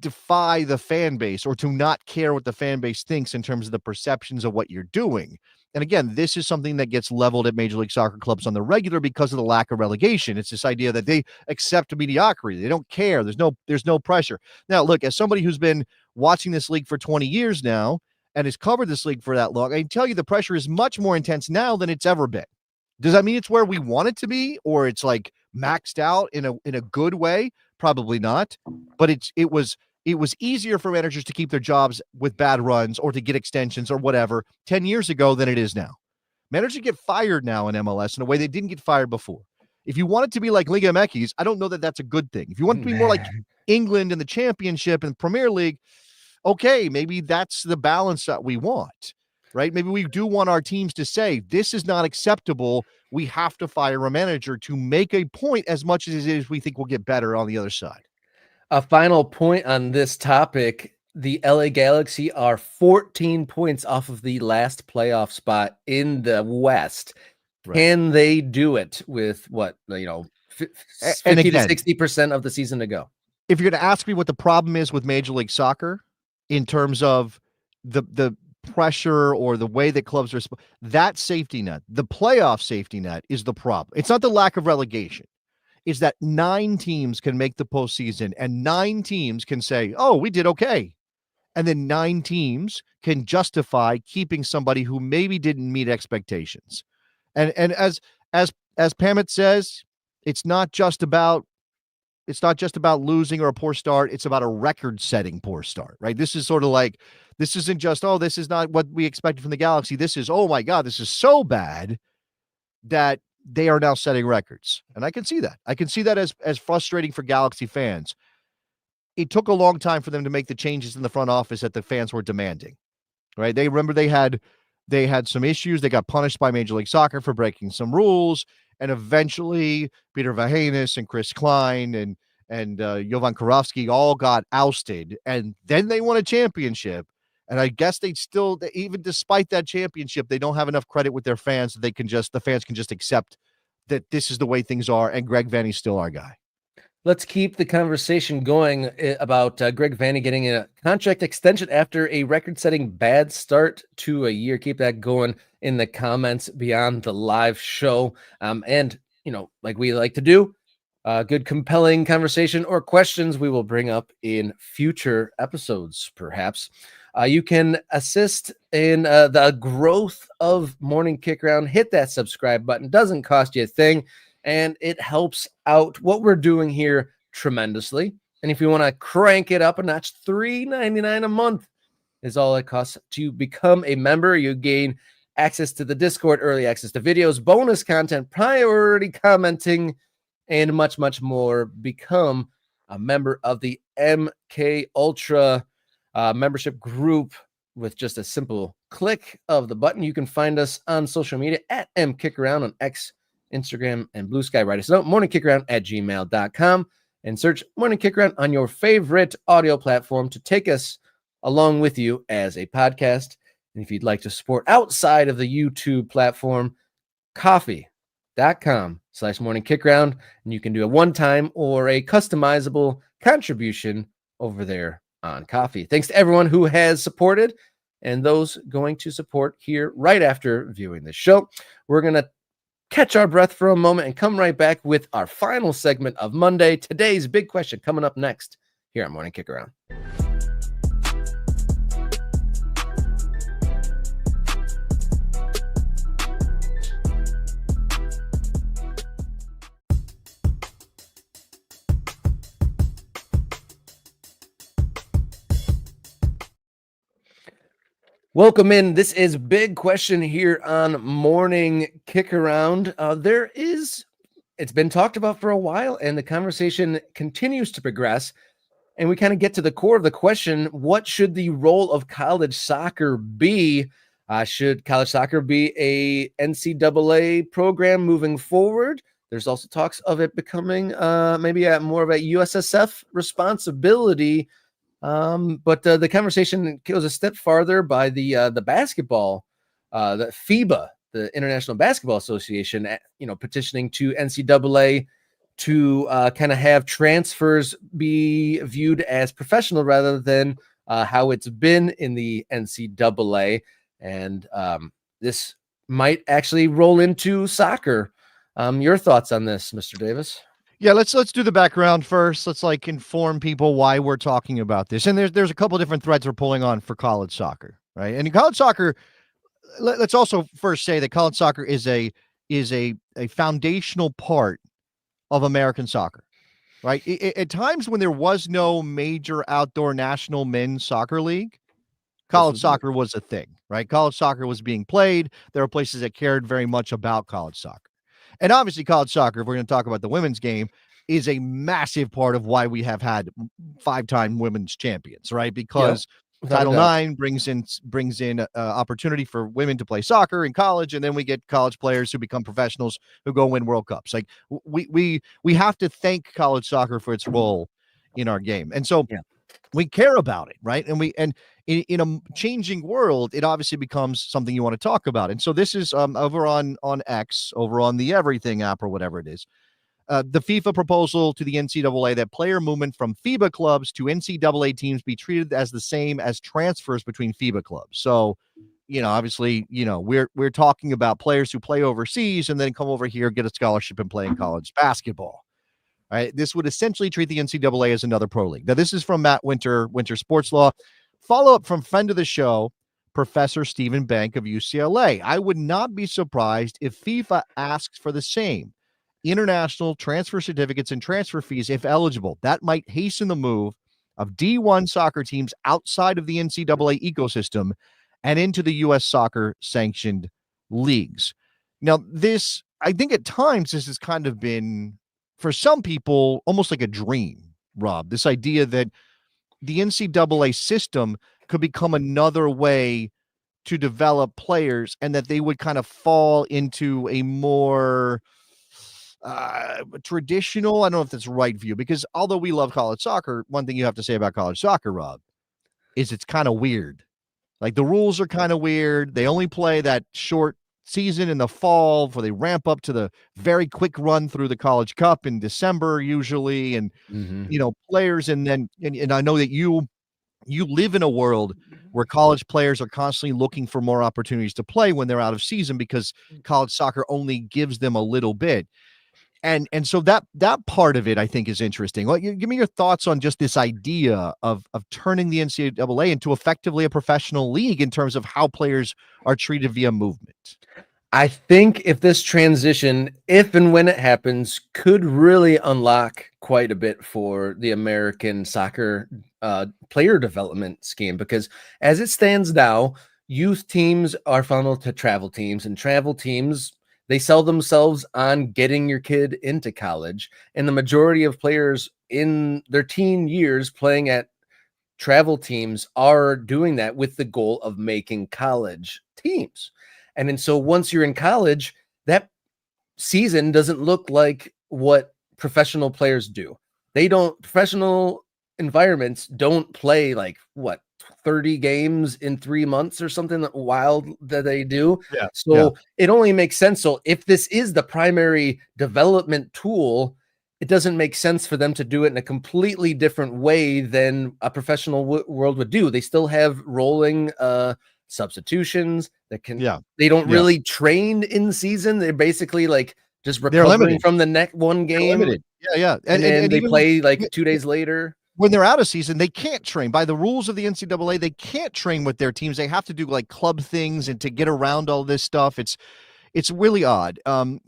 defy the fan base or to not care what the fan base thinks in terms of the perceptions of what you're doing. And again, this is something that gets leveled at Major League Soccer clubs on the regular because of the lack of relegation. It's this idea that they accept mediocrity. They don't care. There's no pressure. Now, look, as somebody who's been watching this league for 20 years now and has covered this league for that long, I can tell you the pressure is much more intense now than it's ever been. Does that mean it's where we want it to be, or it's like maxed out in a good way? Probably not. But it was easier for managers to keep their jobs with bad runs or to get extensions or whatever 10 years ago than it is now. Managers get fired now in MLS in a way they didn't get fired before. If you want it to be like Liga MX, I don't know that that's a good thing. If you want it to be more like England and the Championship and Premier League, okay, maybe that's the balance that we want. right? Maybe we do want our teams to say, this is not acceptable. We have to fire a manager to make a point as much as it is we think we'll get better on the other side. A final point on this topic. The LA Galaxy are 14 points off of the last playoff spot in the West. Right. Can they do it with what, 50 to 60% of the season to go? If you're going to ask me what the problem is with Major League Soccer in terms of the pressure or the way that clubs are, that safety net, the playoff safety net is the problem. It's not the lack of relegation. Is that 9 teams can make the postseason and 9 teams can say, oh, we did okay. And then 9 teams can justify keeping somebody who maybe didn't meet expectations. And as Pamit says, it's not just about losing or a poor start. It's about a record-setting poor start, right? This is sort of like, this isn't just, oh, this is not what we expected from the Galaxy. This is, oh my God, this is so bad that they are now setting records. And I can see that. I can see that as frustrating for Galaxy fans. It took a long time for them to make the changes in the front office that the fans were demanding, right? They remember they had some issues. They got punished by Major League Soccer for breaking some rules. And eventually Peter Vagenas and Chris Klein and Jovan Karofsky all got ousted. And then they won a championship. And I guess even despite that championship, they don't have enough credit with their fans that the fans can just accept that this is the way things are. And Greg Vanney's still our guy. Let's keep the conversation going about Greg Vanney getting a contract extension after a record-setting bad start to a year. Keep that going in the comments beyond the live show. And, like we like to do, good, compelling conversation or questions we will bring up in future episodes, perhaps. You can assist in the growth of Morning Kick Around. Hit that subscribe button. Doesn't cost you a thing. And it helps out what we're doing here tremendously. And if you want to crank it up a notch, $3.99 a month is all it costs to become a member. You gain access to the Discord, early access to videos, bonus content, priority commenting, and much, much more. Become a member of the MK Ultra membership group with just a simple click of the button. You can find us on social media at MKickaround on X, Instagram, and Blue Sky. Write us a note, morningkickaround@gmail.com, and search Morning Kick Around on your favorite audio platform to take us along with you as a podcast. And if you'd like to support outside of the YouTube platform, coffee.com/morningkickaround, and you can do a one-time or a customizable contribution over there on Coffee. Thanks to everyone who has supported and those going to support here right after viewing the show. We're going to catch our breath for a moment and come right back with our final segment of Monday. Today's big question coming up next here on Morning Kick Around. Welcome in. This is Big Question here on Morning Kick Around. It's been talked about for a while, and the conversation continues to progress. And we kind of get to the core of the question: what should the role of college soccer be? Should college soccer be a NCAA program moving forward? There's also talks of it becoming maybe more of a USSF responsibility. But the conversation goes a step farther by the basketball, the FIBA, the International Basketball Association, petitioning to NCAA to kind of have transfers be viewed as professional rather than how it's been in the NCAA. And this might actually roll into soccer. Your thoughts on this, Mr. Davis? Yeah, let's do the background first. Let's inform people why we're talking about this. And there's a couple of different threads we're pulling on for college soccer, right? And in college soccer, let's also first say that college soccer is a foundational part of American soccer, right? At times when there was no major outdoor national men's soccer league, college soccer was a thing, right? College soccer was being played. There were places that cared very much about college soccer. And obviously college soccer, if we're going to talk about the women's game, is a massive part of why we have had 5-time women's champions, right? Because Title IX brings in opportunity for women to play soccer in college, and then we get college players who become professionals who go win World Cups. Like we have to thank college soccer for its role in our game, and so we care about it, right? And in a changing world, it obviously becomes something you want to talk about. And so this is over on X, over on the Everything app or whatever it is. The FIFA proposal to the NCAA that player movement from FIBA clubs to NCAA teams be treated as the same as transfers between FIBA clubs. So, obviously, we're talking about players who play overseas and then come over here, get a scholarship and play in college basketball. All right. This would essentially treat the NCAA as another pro league. Now, this is from Matt Winter Sports Law. Follow up from friend of the show, Professor Stephen Bank of UCLA. I would not be surprised if FIFA asks for the same. International transfer certificates and transfer fees if eligible. That might hasten the move of D1 soccer teams outside of the NCAA ecosystem and into the U.S. soccer sanctioned leagues. Now, this, I think at times, this has kind of been, for some people, almost like a dream, Rob. This idea that the NCAA system could become another way to develop players and that they would kind of fall into a more traditional, I don't know if that's the right view, because although we love college soccer, one thing you have to say about college soccer, Rob, is it's kind of weird. Like the rules are kind of weird. They only play that short season in the fall before they ramp up to the very quick run through the College Cup in December usually. And, players, and then, and I know that you live in a world where college players are constantly looking for more opportunities to play when they're out of season because college soccer only gives them a little bit. And so that part of it, I think, is interesting. Well, give me your thoughts on just this idea of turning the NCAA into effectively a professional league in terms of how players are treated via movement. I think if this transition, if and when it happens, could really unlock quite a bit for the American soccer player development scheme, because as it stands now, youth teams are funneled to travel teams, and travel teams, they sell themselves on getting your kid into college. And the majority of players in their teen years playing at travel teams are doing that with the goal of making college teams. And so once you're in college, that season doesn't look like what professional players do. Professional environments don't play like 30 games in 3 months or something wild that they do. It only makes sense. So if this is the primary development tool, it doesn't make sense for them to do it in a completely different way than a professional world would do. They still have rolling substitutions that they don't really train in season. They're basically like just recovering from the next one game. And then they play like 2 days later. When they're out of season, they can't train. By the rules of the NCAA, they can't train with their teams. They have to do like club things and to get around all this stuff. It's really odd. And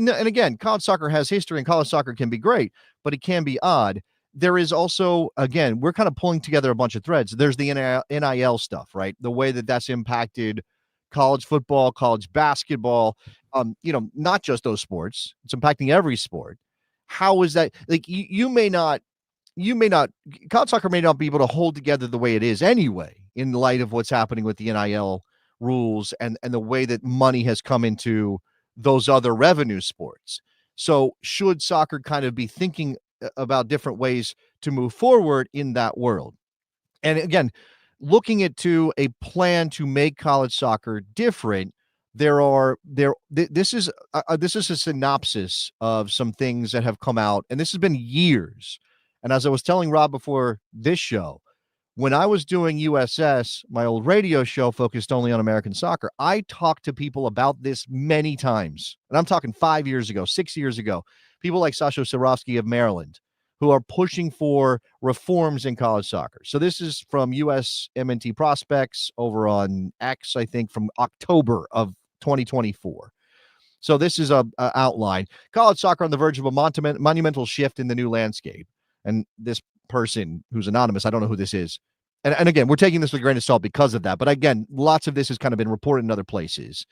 again, college soccer has history and college soccer can be great, but it can be odd. There is also, again, we're kind of pulling together a bunch of threads. There's the NIL stuff, right? The way that's impacted college football, college basketball, not just those sports. It's impacting every sport. How is that? Like college soccer may not be able to hold together the way it is anyway, in light of what's happening with the NIL rules and the way that money has come into those other revenue sports. So should soccer kind of be thinking about different ways to move forward in that world? And again, looking to a plan to make college soccer different, this is a synopsis of some things that have come out, and this has been years. And as I was telling Rob before this show, when I was doing USS, my old radio show focused only on American soccer, I talked to people about this many times. And I'm talking 5 years ago, 6 years ago, people like Sasha Sarovsky of Maryland, who are pushing for reforms in college soccer. So this is from USMNT Prospects over on X, I think, from October of 2024. So this is a outline. College soccer on the verge of a monumental shift in the new landscape. And this person who's anonymous, I don't know who this is. And again, we're taking this with a grain of salt because of that. But again, lots of this has kind of been reported in other places.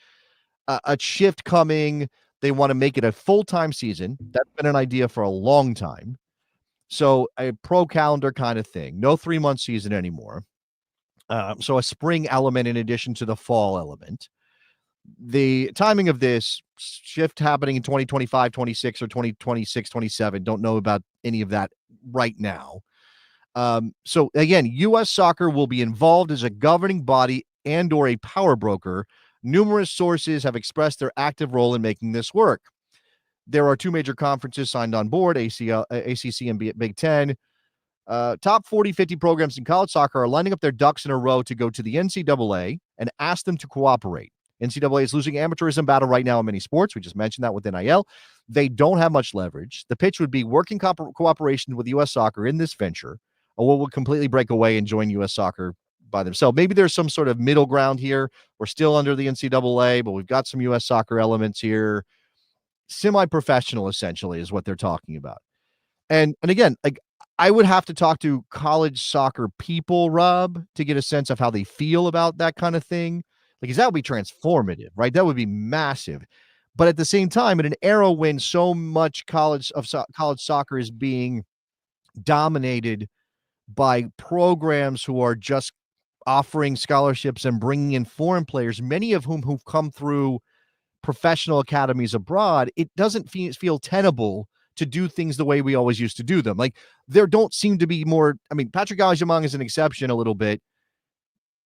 A shift coming. They want to make it a full-time season. That's been an idea for a long time. So a pro calendar kind of thing. No 3-month season anymore. So a spring element in addition to the fall element. The timing of this shift happening in 2025, 26, or 2026, 27. Don't know about any of that right now. So again, U.S. Soccer will be involved as a governing body and or a power broker. Numerous sources have expressed their active role in making this work. There are two major conferences signed on board, ACC and Big Ten. Top 40, 50 programs in college soccer are lining up their ducks in a row to go to the NCAA and ask them to cooperate. NCAA is losing amateurism battle right now in many sports. We just mentioned that with NIL. They don't have much leverage. The pitch would be working cooperation with U.S. Soccer in this venture, or will completely break away and join U.S. Soccer by themselves. Maybe there's some sort of middle ground here. We're still under the NCAA, but we've got some U.S. Soccer elements here. Semi-professional, essentially, is what they're talking about. And again, like, I would have to talk to college soccer people, Rob, to get a sense of how they feel about that kind of thing. Because that would be transformative, right? That would be massive. But at the same time, in an era when so much college soccer is being dominated by programs who are just offering scholarships and bringing in foreign players, many of whom who've come through professional academies abroad, it doesn't feel tenable to do things the way we always used to do them. Like, there don't seem to be more. I mean, Patrick Agyemang is an exception a little bit,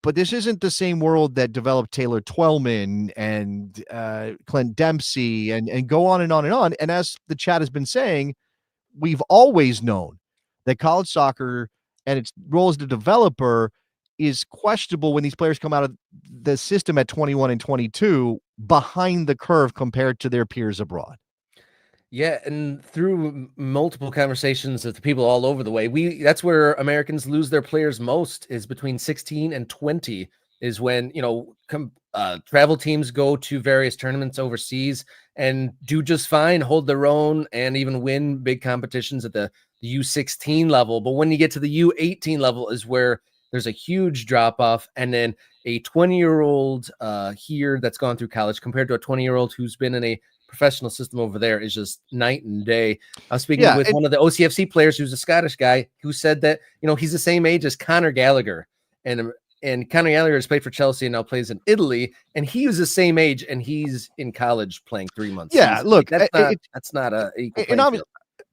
but this isn't the same world that developed Taylor Twellman and Clint Dempsey and go on and on and on. And as the chat has been saying, we've always known that college soccer and its role as the developer is questionable when these players come out of the system at 21 and 22 behind the curve compared to their peers abroad. Yeah, and through multiple conversations with people all over the way, that's where Americans lose their players most, is between 16 and 20 is when, travel teams go to various tournaments overseas and do just fine, hold their own, and even win big competitions at the U16 level. But when you get to the U18 level is where there's a huge drop off. And then a 20-year-old here that's gone through college compared to a 20-year-old who's been in a professional system over there is just night and day. I was speaking with one of the OCFC players who's a Scottish guy who said that, he's the same age as Conor Gallagher, and Conor Gallagher has played for Chelsea and now plays in Italy, and he was the same age and he's in college playing 3 months. Yeah, look, that's not a equal playing field.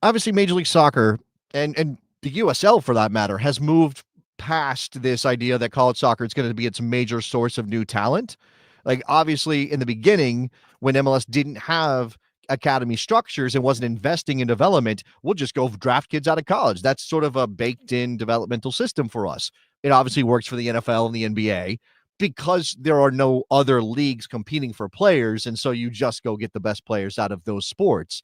Obviously Major League Soccer and the USL for that matter has moved past this idea that college soccer is going to be its major source of new talent. Like, obviously in the beginning, when MLS didn't have academy structures and wasn't investing in development, we'll just go draft kids out of college. That's sort of a baked in developmental system for us. It obviously works for the NFL and the NBA because there are no other leagues competing for players. And so you just go get the best players out of those sports.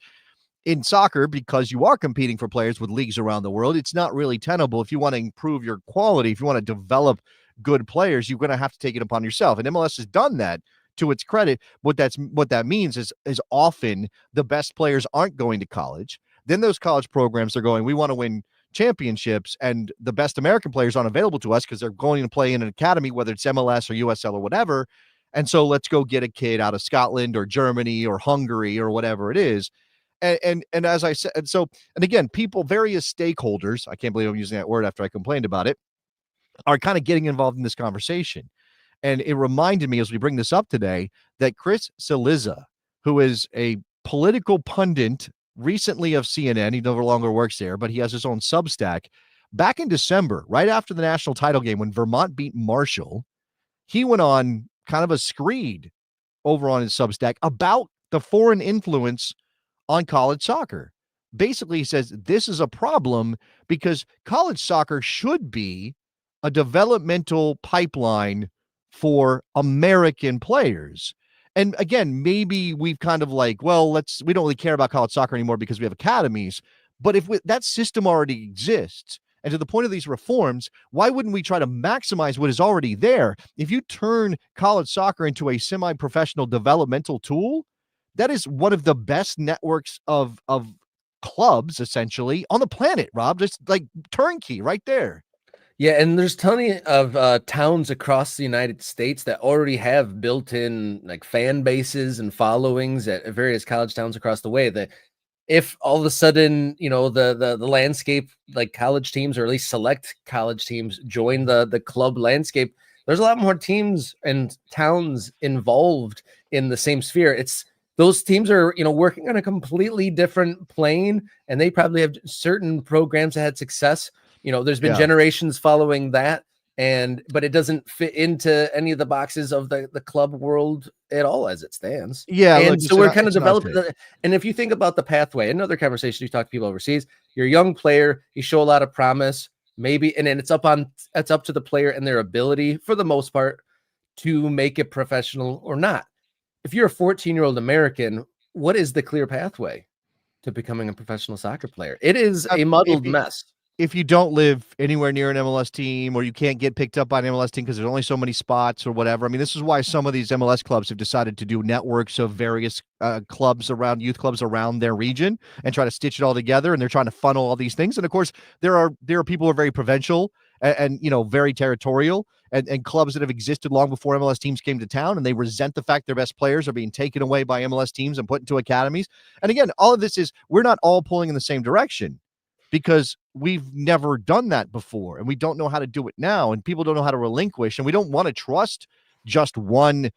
In soccer, because you are competing for players with leagues around the world, it's not really tenable. If you want to improve your quality, if you want to develop good players, you're going to have to take it upon yourself. And MLS has done that to its credit. What that means is often the best players aren't going to college. Then those college programs are going, we want to win championships, and the best American players aren't available to us because they're going to play in an academy, whether it's MLS or USL or whatever. And so let's go get a kid out of Scotland or Germany or Hungary or whatever it is. And as I said, and again, various stakeholders, I can't believe I'm using that word after I complained about it, are kind of getting involved in this conversation. And it reminded me as we bring this up today that Chris Cillizza, who is a political pundit recently of CNN, he no longer works there, but he has his own Substack. Back in December, right after the national title game, when Vermont beat Marshall, he went on kind of a screed over on his Substack about the foreign influence on college soccer. Basically, he says this is a problem because college soccer should be a developmental pipeline for American players. And again, maybe we've kind of like, well, we don't really care about college soccer anymore because we have academies. But if that system already exists, and to the point of these reforms, why wouldn't we try to maximize what is already there? If you turn college soccer into a semi-professional developmental tool, that is one of the best networks of clubs essentially on the planet, Rob. Just like turnkey right there. Yeah, and there's plenty of towns across the United States that already have built-in like fan bases and followings at various college towns across the way. That if all of a sudden, the landscape, like college teams, or at least select college teams, join the club landscape, there's a lot more teams and towns involved in the same sphere. It's those teams are, working on a completely different plane, and they probably have certain programs that had success. There's been generations following that, but it doesn't fit into any of the boxes of the club world at all as it stands. Yeah, and look, so we're kind of it's not developing. And if you think about the pathway, another conversation you talk to people overseas, you're a young player, you show a lot of promise, maybe, and then it's up to the player and their ability, for the most part, to make it professional or not. If you're a 14-year-old American, what is the clear pathway to becoming a professional soccer player? It is a muddled mess. If you don't live anywhere near an MLS team, or you can't get picked up by an MLS team because there's only so many spots or whatever. I mean, this is why some of these MLS clubs have decided to do networks of various youth clubs around their region and try to stitch it all together. And they're trying to funnel all these things. And of course, there are people who are very provincial and very territorial, and clubs that have existed long before MLS teams came to town, and they resent the fact their best players are being taken away by MLS teams and put into academies. And again, all of this is, we're not all pulling in the same direction, because we've never done that before, and we don't know how to do it now, and people don't know how to relinquish, and we don't want to trust just one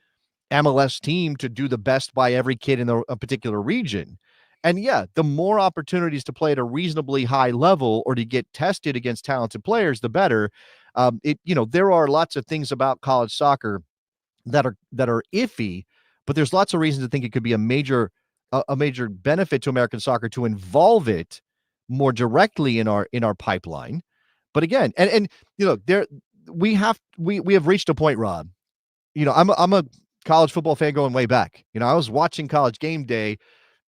MLS team to do the best by every kid in a particular region. And yeah, the more opportunities to play at a reasonably high level or to get tested against talented players, the better. There are lots of things about college soccer that are iffy, but there's lots of reasons to think it could be a major benefit to American soccer to involve it more directly in our pipeline. But again, we have reached a point, Rob. I'm a college football fan going way back. I was watching College Game Day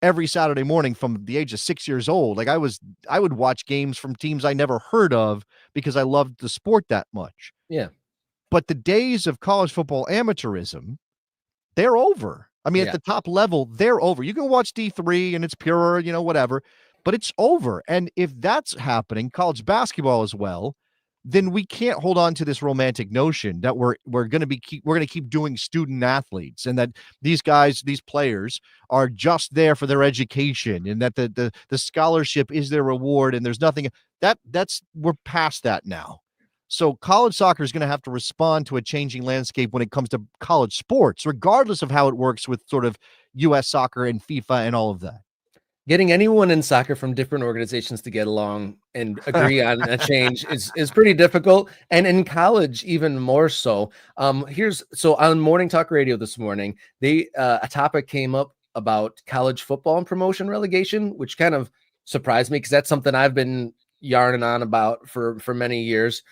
every Saturday morning from the age of 6 years old. Like, I would watch games from teams I never heard of because I loved the sport that much. Yeah. But the days of college football amateurism, they're over. I mean, at the top level, they're over. You can watch D3 and it's pure, whatever, but it's over. And if that's happening, college basketball as well, then we can't hold on to this romantic notion that we're going to keep doing student athletes, and that these players are just there for their education, and that the scholarship is their reward, and there's nothing we're past that now. So college soccer is going to have to respond to a changing landscape when it comes to college sports, regardless of how it works with sort of US soccer and FIFA and all of that. Getting anyone in soccer from different organizations to get along and agree on a change is pretty difficult. And in college, even more so. So on Morning Talk Radio this morning, a topic came up about college football and promotion relegation, which kind of surprised me, because that's something I've been yarning on about for many years.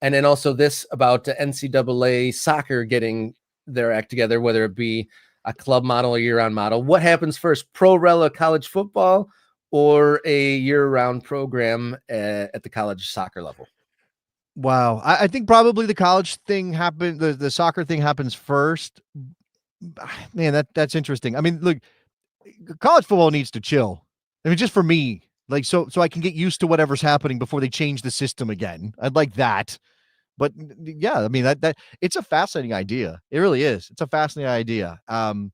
And then also this about the NCAA soccer getting their act together, whether it be a club model or year-round model. What happens first, pro rela college football or a year-round program at the college soccer level? Wow. I think probably the college thing happened. The soccer thing happens first. Man, that's interesting. I mean, look, college football needs to chill. I mean, just for me, like, so I can get used to whatever's happening before they change the system again. I'd like that. But yeah, I mean, that it's a fascinating idea. It really is. It's a fascinating idea. The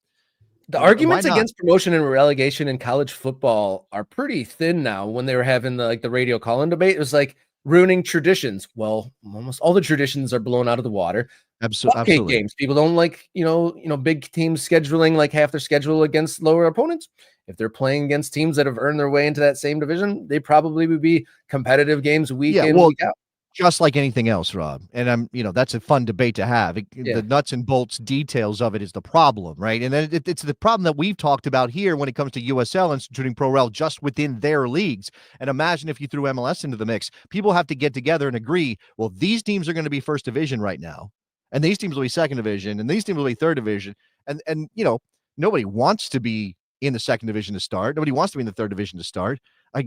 arguments against promotion and relegation in college football are pretty thin now. When they were having the radio call-in debate, it was like ruining traditions. Well, almost all the traditions are blown out of the water. Absolutely. Games. People don't like, big teams scheduling like half their schedule against lower opponents. If they're playing against teams that have earned their way into that same division, they probably would be competitive games week in, week out. Just like anything else, Rob. And that's a fun debate to have. The nuts and bolts details of it is the problem, right? And then it's the problem that we've talked about here when it comes to USL instituting pro rel just within their leagues. And imagine if you threw MLS into the mix. People have to get together and agree, well, these teams are going to be first division right now, and these teams will be second division, and these teams will be third division. And nobody wants to be in the second division to start. Nobody wants to be in the third division to start.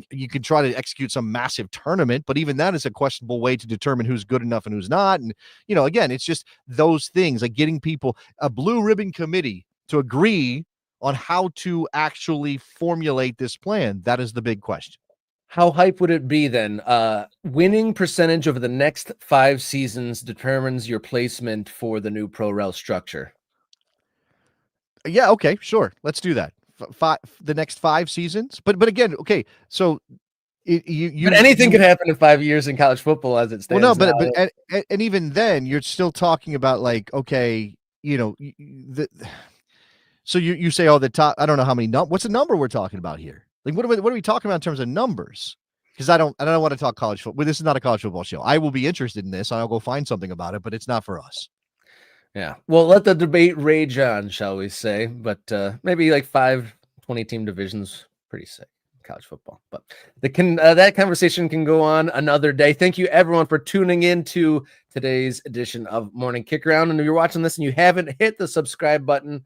You could try to execute some massive tournament, but even that is a questionable way to determine who's good enough and who's not. And, again, it's just those things, like getting people, a blue ribbon committee, to agree on how to actually formulate this plan. That is the big question. How hype would it be then? Winning percentage over the next 5 seasons determines your placement for the new pro rel structure. Yeah, okay, sure. Let's do that. the next 5 seasons. But again, okay, so but anything could happen in 5 years in college football as it stands. Well, no, but even then, you're still talking about like, okay, so you say, oh, the top. I don't know how many. What's the number we're talking about here? Like, what are we talking about in terms of numbers? Because I don't want to talk college football. This is not a college football show. I will be interested in this. I'll go find something about it, but it's not for us. Yeah. Well, let the debate rage on, shall we say? But maybe like 5 20-team divisions, pretty sick. College football, but that conversation can go on another day. Thank you everyone for tuning in to today's edition of Morning Kick Around. And if you're watching this and you haven't hit the subscribe button,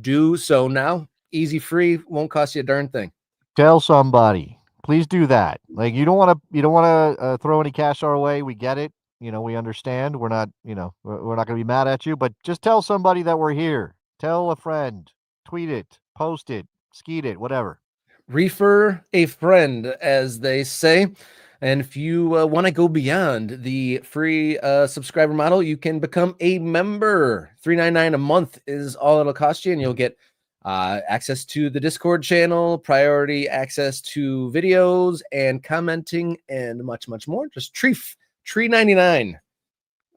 do so now. Easy, free, won't cost you a darn thing. Tell somebody, please do that. Like, you don't want to throw any cash our way. We get it. We understand. We're not going to be mad at you, but just tell somebody that we're here. Tell a friend, tweet it, post it, skeet it, whatever. Refer a friend, as they say. And if you want to go beyond the free subscriber model, you can become a member. $3.99 a month is all it'll cost you, and you'll get access to the Discord channel, priority access to videos and commenting, and much, much more. Just $3.99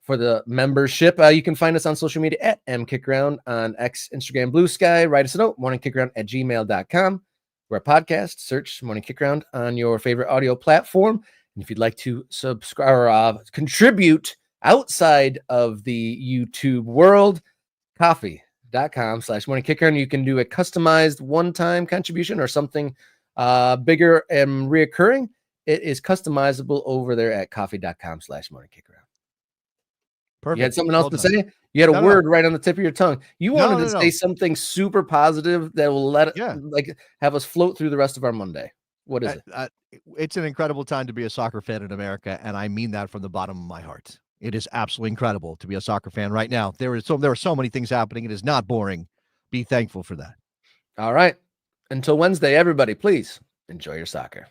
for the membership. You can find us on social media at mkickaround on X, Instagram, Blue Sky. Write us a note, morningkickaround@gmail.com. We're a podcast. Search Morning Kick Around on your favorite audio platform. And if you'd like to subscribe or contribute outside of the YouTube world, coffee.com/Morning Kick Around. You can do a customized one-time contribution or something bigger and reoccurring. It is customizable over there at coffee.com/Morning Kick Around. Perfect. You had something else to say? You had a word right on the tip of your tongue. You wanted to say something super positive that will have us float through the rest of our Monday. What is it? It's an incredible time to be a soccer fan in America, and I mean that from the bottom of my heart. It is absolutely incredible to be a soccer fan right now. There are so many things happening. It is not boring. Be thankful for that. All right. Until Wednesday, everybody, please enjoy your soccer.